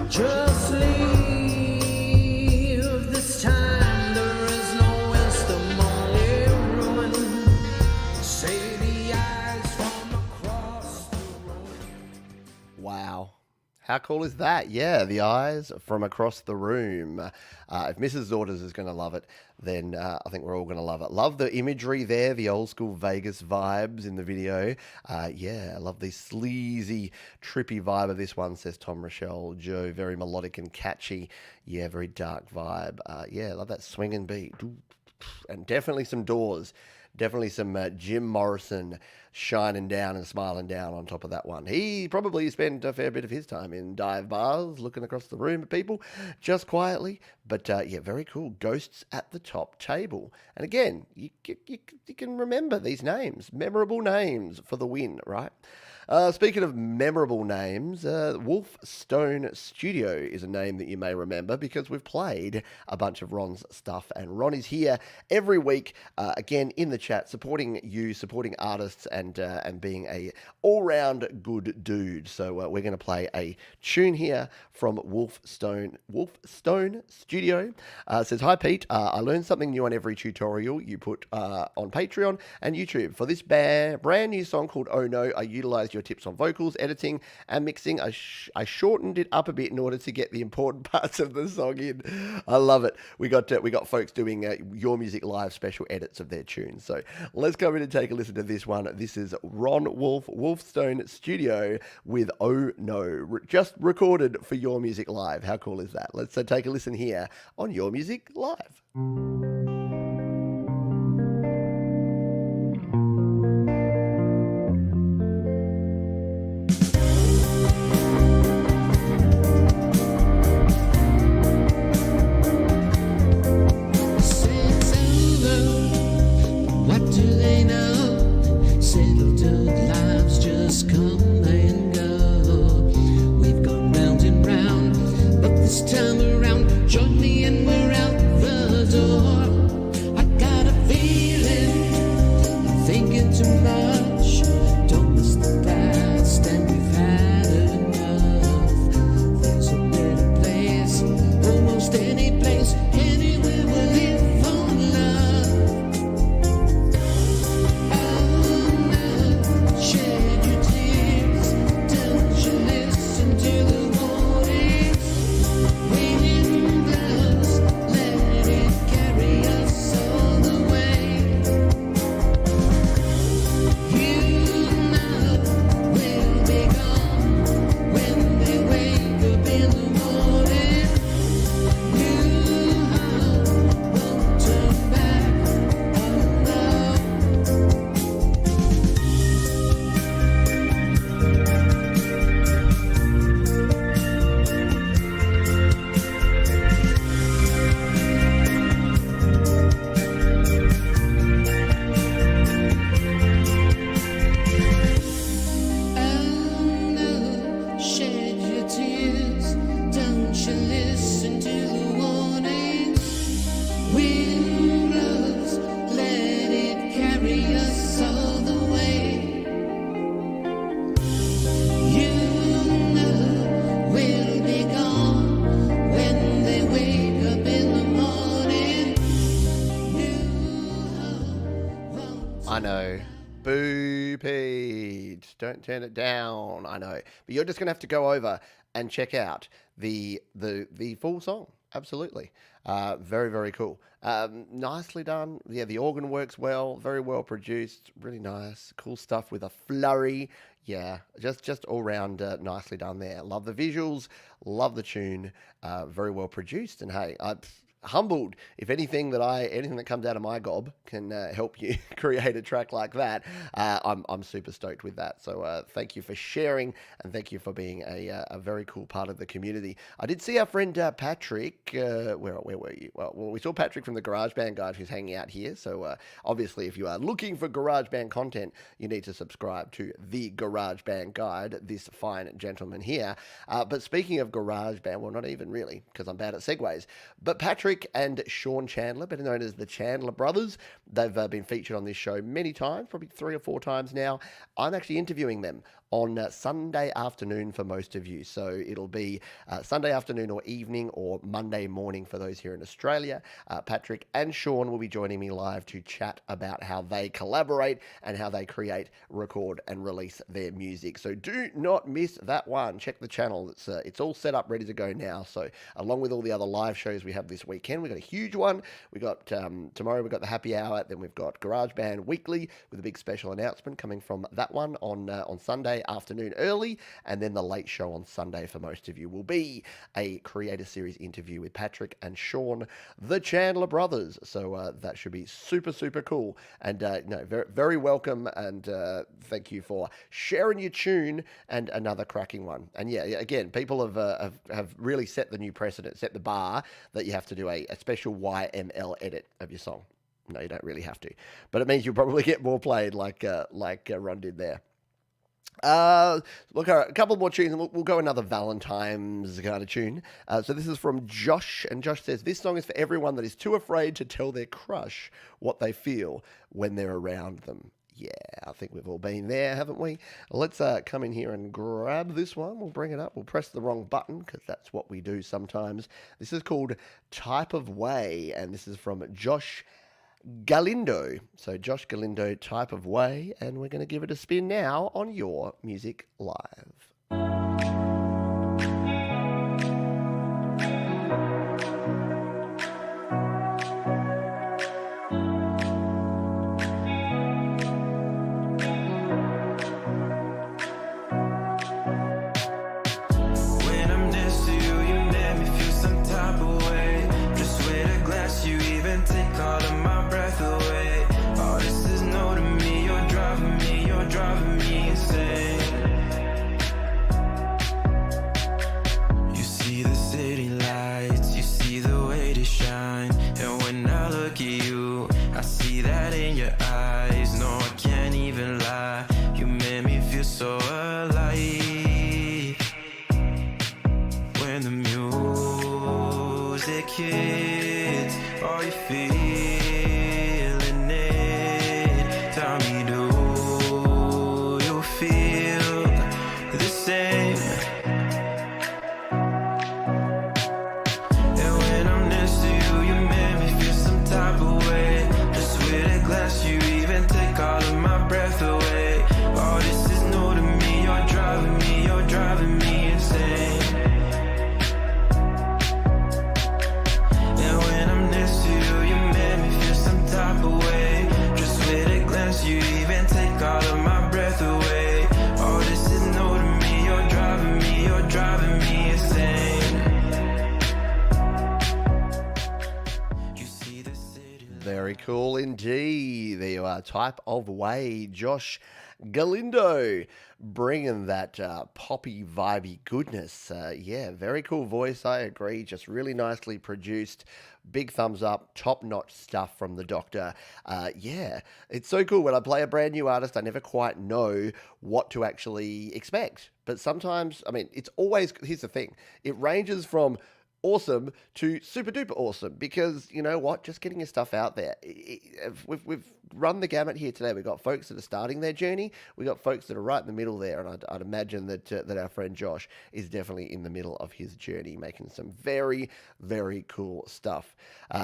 Just leave this time, there is no wisdom, only ruin. Say the eyes from across the room.
Wow. How cool is that? Yeah, The Eyes from Across the Room. If Mrs. Daughters is going to love it, then I think we're all going to love it. Love the imagery there, the old school Vegas vibes in the video. Yeah, I love the sleazy, trippy vibe of this one, says Tom Rochelle. Joe, very melodic and catchy. Yeah, very dark vibe. Yeah, I love that swinging beat. And definitely some Doors. Definitely some Jim Morrison shining down and smiling down on top of that one. He probably spent a fair bit of his time in dive bars, looking across the room at people, just quietly. But yeah, very cool. Ghosts at the Top Table. And again, you can remember these names. Memorable names for the win, right? Speaking of memorable names, Wolf Stone Studio is a name that you may remember because we've played a bunch of Ron's stuff, and Ron is here every week, again in the chat, supporting you, supporting artists, and being a all-round good dude. So we're going to play a tune here from Wolf Stone Studio. Says, "Hi Pete, I learned something new on every tutorial you put on Patreon and YouTube. For this brand new song called Oh No, I utilized your tips on vocals, editing, and mixing. I shortened it up a bit in order to get the important parts of the song in." I love it. We got folks doing Your Music Live special edits of their tunes. So let's go in and take a listen to this one. This is Ron Wolf, Wolfstone Studio with Oh No, just recorded for Your Music Live. How cool is that? Let's take a listen here on Your Music Live.
Time around, join me and we're out the door. I got a feeling I'm thinking too much. Don't miss the past, and we've had enough. There's a better place, almost any place, anywhere we'll live for love. Oh no, shed your tears, don't you listen to the warning. Waiting gloves, let it carry us all the way. You know we'll be gone when they wake up in the morning. You
know. Boo, Pete. Don't turn it down. I know. But you're just going to have to go over and check out the full song. Absolutely. Very, very cool. Nicely done. Yeah, the organ works well. Very well produced. Really nice. Cool stuff with a flurry. Yeah, just all round nicely done there. Love the visuals. Love the tune. Very well produced. And hey, I'm humbled if anything that comes out of my gob can help you create a track like that. I'm super stoked with that. So thank you for sharing, and thank you for being a very cool part of the community. I did see our friend Patrick. Where were you? Well, we saw Patrick from the GarageBand Guide, who's hanging out here. So obviously, if you are looking for GarageBand content, you need to subscribe to the GarageBand Guide. This fine gentleman here. But speaking of GarageBand, well, not even really, because I'm bad at segues. But Patrick and Sean Chandler, better known as the Chandler Brothers, they've been featured on this show many times, probably 3 or 4 times now. I'm actually interviewing them on Sunday afternoon for most of you. So it'll be Sunday afternoon or evening, or Monday morning for those here in Australia. Patrick and Sean will be joining me live to chat about how they collaborate and how they create, record and release their music. So do not miss that one. Check the channel. It's all set up, ready to go now. So along with all the other live shows we have this weekend, we've got a huge one. We got tomorrow, we've got the happy hour. Then we've got GarageBand Weekly with a big special announcement coming from that one on Sunday afternoon early, and then the late show on Sunday for most of you will be a Creator Series interview with Patrick and Sean, the Chandler Brothers. So that should be super, super cool, and very, very welcome, and thank you for sharing your tune, and another cracking one. And yeah, again, people have really set the new precedent, set the bar that you have to do a special YML edit of your song. No, you don't really have to, but it means you'll probably get more played, like Ron did there. Look, a couple more tunes, and we'll go another Valentine's kind of tune. So this is from Josh, and Josh says, this song is for everyone that is too afraid to tell their crush what they feel when they're around them. Yeah, I think we've all been there, haven't we? Let's come in here and grab this one. We'll bring it up. We'll press the wrong button, because that's what we do sometimes. This is called Type of Way, and this is from Josh Galindo. So Josh Galindo, Type of Way, and we're going to give it a spin now on Your Music Live.
When I'm next to you, you make me feel some type of way. Just with a glass, you even take all of my breath away. All this is no to me, you're driving me insane. You see the city lights, you see the way they shine, and when I look at you, I see that in your eyes. No, I can't even lie, you made me feel so alive. When the music hits, are you feeling it? Tell me, do you feel the same? And when I'm next to you, you make me feel some type of way. Just with a glass, you even take all of my breath away. All this is new to me, you're driving me insane. And when I'm next to you, you make me feel some type of way. Just with a glance, you even take all of my breath away. All this is new to me, you're driving me insane. You see the city.
Very cool indeed. There you are, Type of Way, Josh Galindo, bringing that poppy, vibey goodness. Yeah, very cool voice, I agree. Just really nicely produced. Big thumbs up, top-notch stuff from the Doctor. Yeah, it's so cool. When I play a brand new artist, I never quite know what to actually expect. But sometimes, I mean, it's always, here's the thing, it ranges from awesome to super duper awesome, because you know what, just getting your stuff out there. We've run the gamut here today. We've got folks that are starting their journey, we've got folks that are right in the middle there, and I'd imagine that our friend Josh is definitely in the middle of his journey, making some very, very cool stuff.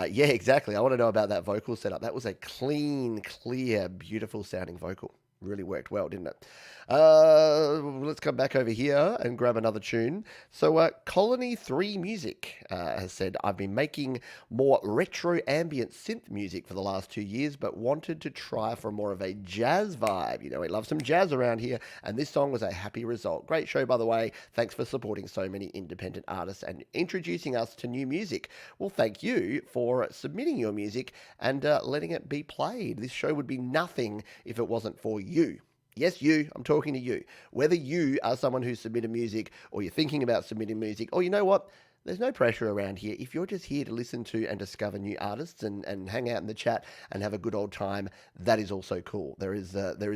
Yeah, exactly. I want to know about that vocal setup. That was a clean, clear, beautiful sounding vocal. Really worked well, didn't it? Let's come back over here and grab another tune. So Colony 3 Music has said, I've been making more retro ambient synth music for the last 2 years, but wanted to try for more of a jazz vibe. You know, we love some jazz around here, and this song was a happy result. Great show, by the way. Thanks for supporting so many independent artists and introducing us to new music. Well, thank you for submitting your music and letting it be played. This show would be nothing if it wasn't for you. Yes, you. I'm talking to you. Whether you are someone who's submitted music, or you're thinking about submitting music, or you know what, there's no pressure around here. If you're just here to listen to and discover new artists and hang out in the chat and have a good old time, that is also cool. There is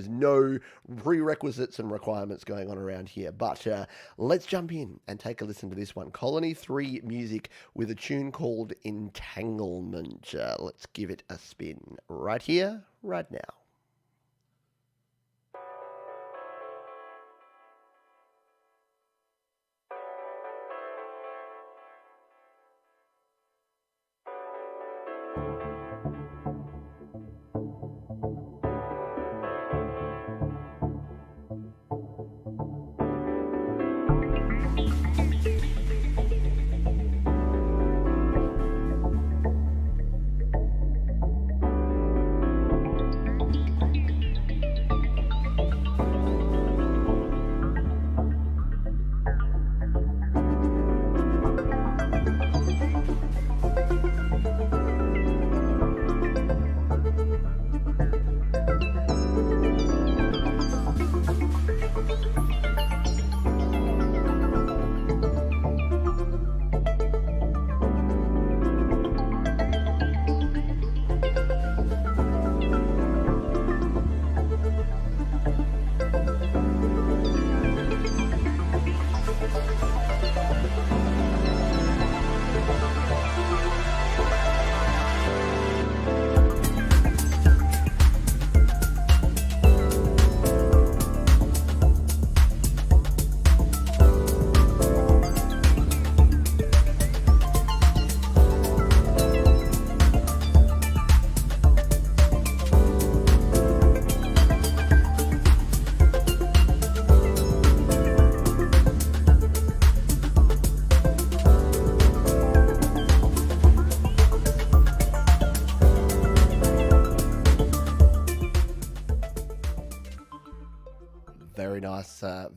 no prerequisites and requirements going on around here. But let's jump in and take a listen to this one. Colony 3 Music with a tune called Entanglement. Let's give it a spin right here, right now.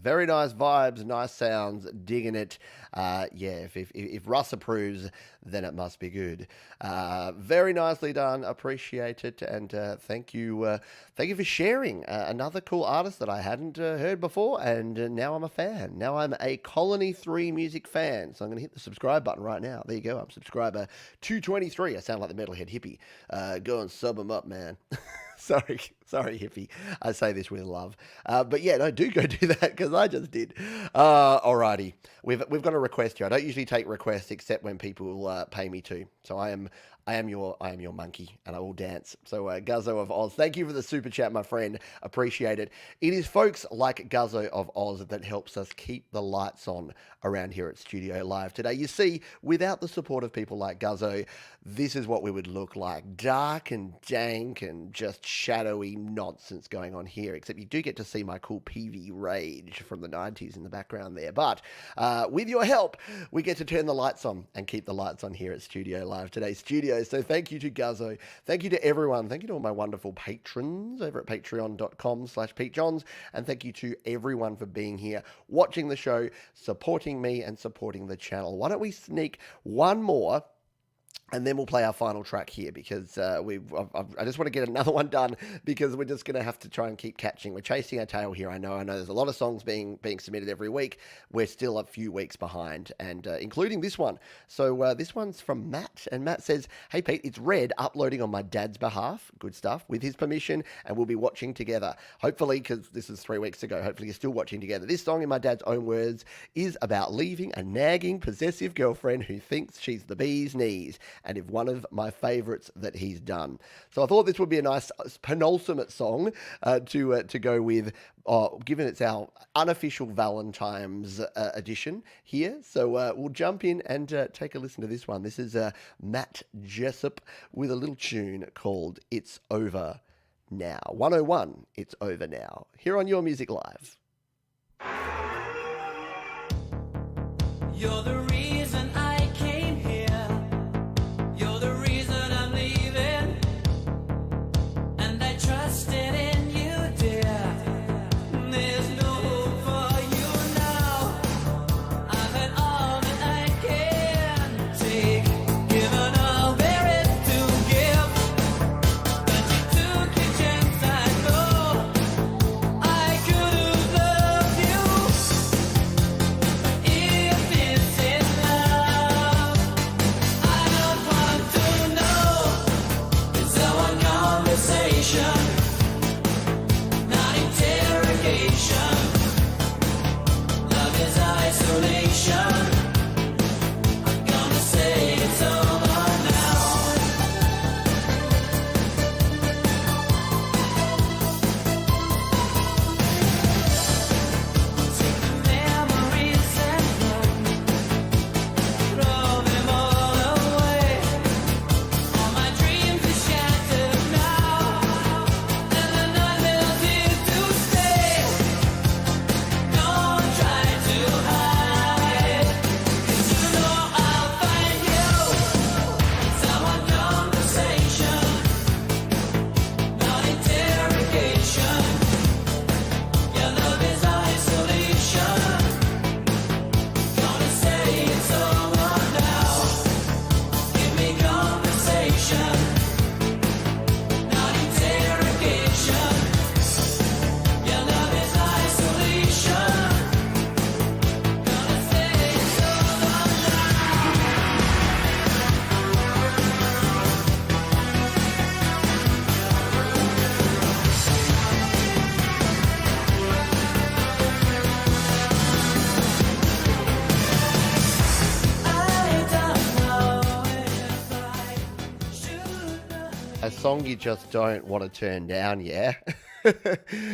Very nice vibes, nice sounds, digging it. Yeah, if Russ approves, then it must be good. Very nicely done, appreciate it, and thank you for sharing another cool artist that I hadn't heard before, and now I'm a fan. Now I'm a Colony 3 Music fan, so I'm going to hit the subscribe button right now. There you go, I'm subscriber 223. I sound like the metalhead hippie. Go and sub them up, man. Sorry, hippie. I say this with love. But yeah, no, do go do that, because I just did. Alrighty. We've got a request here. I don't usually take requests except when people pay me to. So I am your monkey, and I will dance. So Guzzo of Oz, thank you for the super chat, my friend. Appreciate it. It is folks like Guzzo of Oz that helps us keep the lights on around here at Studio Live today. You see, without the support of people like Guzzo, this is what we would look like. Dark and dank and just shadowy nonsense going on here, except you do get to see my cool PV Rage from the 90s in the background there. But with your help, we get to turn the lights on and keep the lights on here at Studio Live today's studio. So thank you to Guzzo. Thank you to everyone. Thank you to all my wonderful patrons over at patreon.com/PeteJohns. And thank you to everyone for being here, watching the show, supporting me and supporting the channel. Why don't we sneak one more And then we'll play our final track here because I just want to get another one done because we're just going to have to try and keep catching. We're chasing our tail here. I know there's a lot of songs being submitted every week. We're still a few weeks behind, and including this one. So this one's from Matt, and Matt says, "Hey Pete, it's Red uploading on my dad's behalf. Good stuff. With his permission, and we'll be watching together. Hopefully, because this is 3 weeks ago. Hopefully, you're still watching together. This song, in my dad's own words, is about leaving a nagging, possessive girlfriend who thinks she's the bee's knees. And if one of my favourites that he's done." So I thought this would be a nice penultimate song to go with, given it's our unofficial Valentine's edition here. So we'll jump in and take a listen to this one. This is Matt Jessup with a little tune called It's Over Now. 101, It's Over Now. Here on Your Music Live.
You're the reason I came here. You're the reason I'm leaving. And I trusted in you, dear. There's no hope for you now. I've had all that I can take. Given all there is to give. But you took your chance, I know. I could have loved you. If this is love, I don't want to know. It's our conversation, not interrogation. Love is isolation. I'm gonna say it's over now. Take the memories and run. Throw them all away. All my dreams are shattered now, and the nightmare's here to stay. Don't try to hide, 'cause you know I'll find you. It's our conversation, not interrogation. Your love is isolation. Gonna say it's over now. Give me conversation, not interrogation. Your love is isolation. Gonna say it's over
A song you just don't want to turn down, yeah?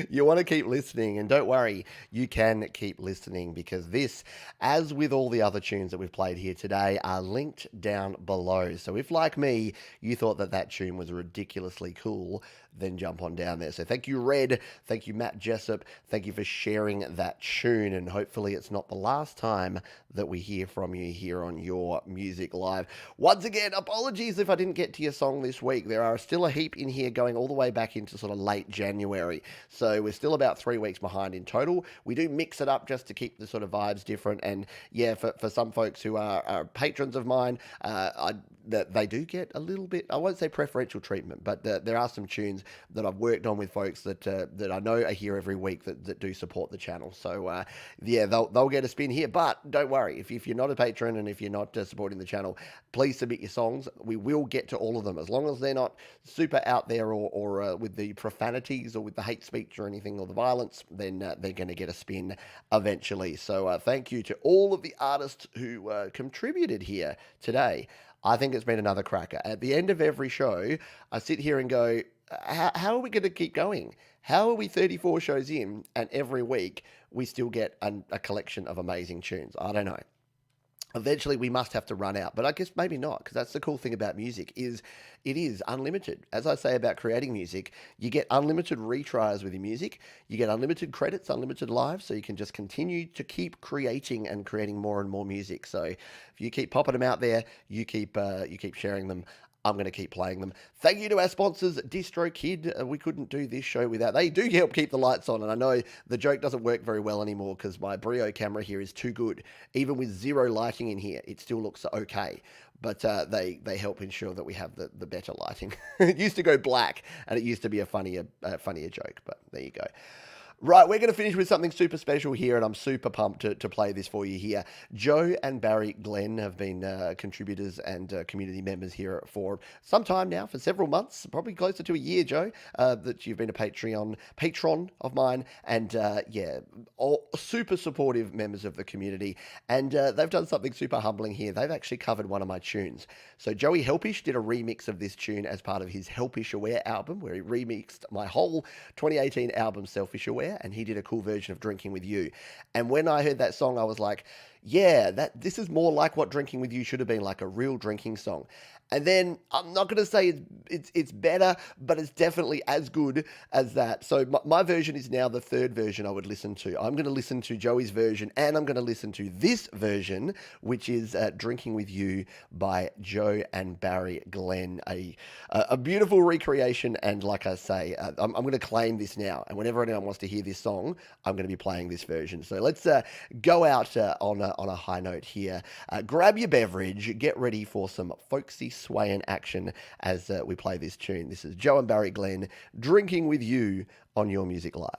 You want to keep listening, and don't worry, you can keep listening because this, as with all the other tunes that we've played here today, are linked down below. So if, like me, you thought that tune was ridiculously cool, then jump on down there. So thank you, Red. Thank you, Matt Jessup. Thank you for sharing that tune, and hopefully it's not the last time that we hear from you here on Your Music Live. Once again, apologies if I didn't get to your song this week. There are still a heap in here going all the way back into sort of late January. So we're still about 3 weeks behind in total. We do mix it up just to keep the sort of vibes different. And yeah, for some folks who are patrons of mine, they do get a little bit, I won't say preferential treatment, but there are some tunes that I've worked on with folks that I know are here every week that do support the channel. So yeah, they'll get a spin here. But don't worry, if you're not a patron and if you're not supporting the channel, please submit your songs. We will get to all of them as long as they're not super out there or with the profanities or with the hate speech or anything or the violence. Then they're going to get a spin eventually. So thank you to all of the artists who contributed here today. I think it's been another cracker. At the end of every show, I sit here and go, how are we going to keep going? How are we 34 shows in and every week we still get a collection of amazing tunes? I don't know. Eventually we must have to run out, but I guess maybe not, because that's the cool thing about music is it is unlimited. As I say about creating music, you get unlimited retries with your music, you get unlimited credits, unlimited lives, so you can just continue to keep creating and creating more and more music. So if you keep popping them out there, you keep sharing them I'm going to keep playing them. Thank you to our sponsors, DistroKid. We couldn't do this show without. They do help keep the lights on, and I know the joke doesn't work very well anymore because my Brio camera here is too good. Even with zero lighting in here, it still looks okay. But they help ensure that we have the better lighting. It used to go black, and it used to be a funnier joke, but there you go. Right, we're going to finish with something super special here, and I'm super pumped to play this for you here. Joe and Barry Glenn have been contributors and community members here for some time now, for several months, probably closer to a year, Joe, that you've been a patron of mine, and all super supportive members of the community, and they've done something super humbling here. They've actually covered one of my tunes. So Joey Helpish did a remix of this tune as part of his Helpish Aware album, where he remixed my whole 2018 album, Selfish Aware, and he did a cool version of Drinking With You. And when I heard that song, I was like, yeah, this is more like what Drinking With You should have been, like a real drinking song. And then I'm not going to say it's better, but it's definitely as good as that. So my version is now the third version I would listen to. I'm going to listen to Joey's version, and I'm going to listen to this version, which is Drinking With You by Joe and Barry Glenn. A beautiful recreation, and like I say, I'm going to claim this now. And whenever anyone wants to hear this song, I'm going to be playing this version. So let's go out on a high note here. Grab your beverage, get ready for some folksy swaying action as we play this tune. This is Joe and Barry Glenn, Drinking With You on Your Music Live.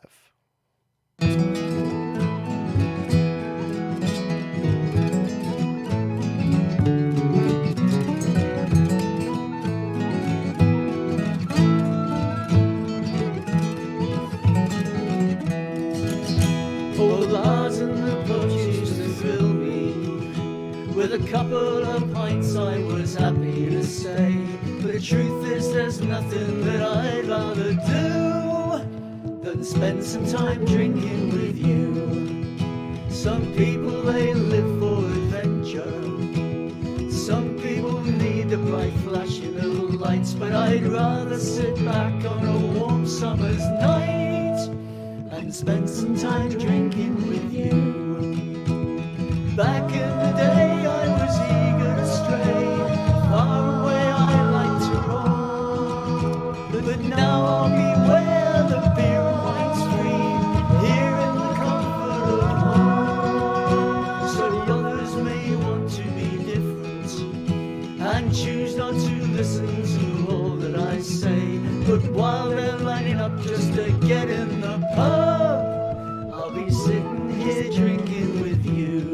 With a couple of pints I was happy to say, but the truth is there's nothing that I'd rather do than spend some time drinking with you. Some people they live for adventure, some people need the bright flashing of lights, but I'd rather sit back on a warm summer's night and spend some time drinking with you. Back in the day I was eager to stray, far away I like to roam, but now I'll be where the beer and wine's free, here in the comfort of home. So the others may want to be different and choose not to listen to all that I say, but while they're lining up just to get in the pub, I'll be sitting here drinking with you.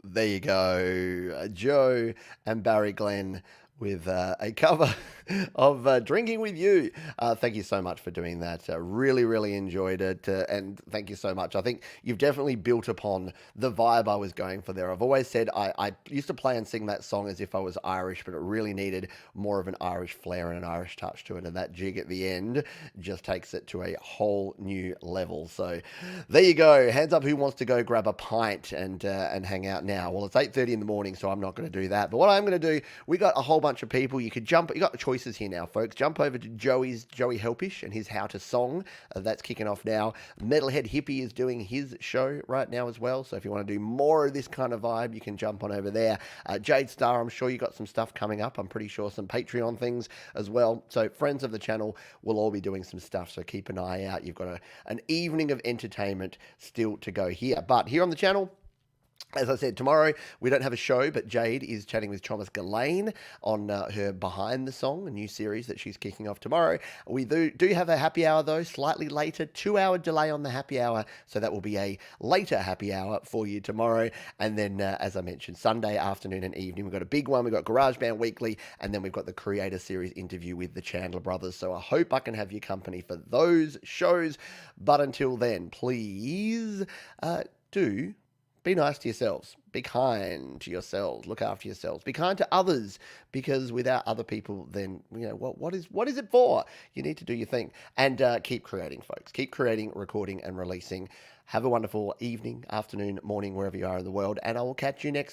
There you go. Joe and Barry Glenn with a cover of Drinking With You. Thank you so much for doing that. Really, really enjoyed it. And thank you so much. I think you've definitely built upon the vibe I was going for there. I've always said I used to play and sing that song as if I was Irish, but it really needed more of an Irish flair and an Irish touch to it. And that jig at the end just takes it to a whole new level. So there you go. Hands up who wants to go grab a pint and hang out now. Well, it's 8:30 in the morning, so I'm not going to do that. But what I'm going to do, we got a whole bunch of people. You got the choices here now, folks. Jump over to Joey Helpish and his How to Song. That's kicking off now. Metalhead Hippie is doing his show right now as well. So if you want to do more of this kind of vibe, you can jump on over there. Jade Star, I'm sure you got some stuff coming up. I'm pretty sure some Patreon things as well. So friends of the channel will all be doing some stuff. So keep an eye out. You've got an evening of entertainment still to go here. But here on the channel, as I said, tomorrow we don't have a show, but Jade is chatting with Thomas Gillane on her Behind the Song, a new series that she's kicking off tomorrow. We do have a happy hour, though, slightly later, 2-hour delay on the happy hour, so that will be a later happy hour for you tomorrow. And then, as I mentioned, Sunday afternoon and evening, we've got a big one. We've got GarageBand Weekly, and then we've got the Creator Series interview with the Chandler Brothers. So I hope I can have your company for those shows. But until then, please do be nice to yourselves. Be kind to yourselves. Look after yourselves. Be kind to others, because without other people, then, you know, what is it for? You need to do your thing. And keep creating, folks. Keep creating, recording, and releasing. Have a wonderful evening, afternoon, morning, wherever you are in the world. And I will catch you next time.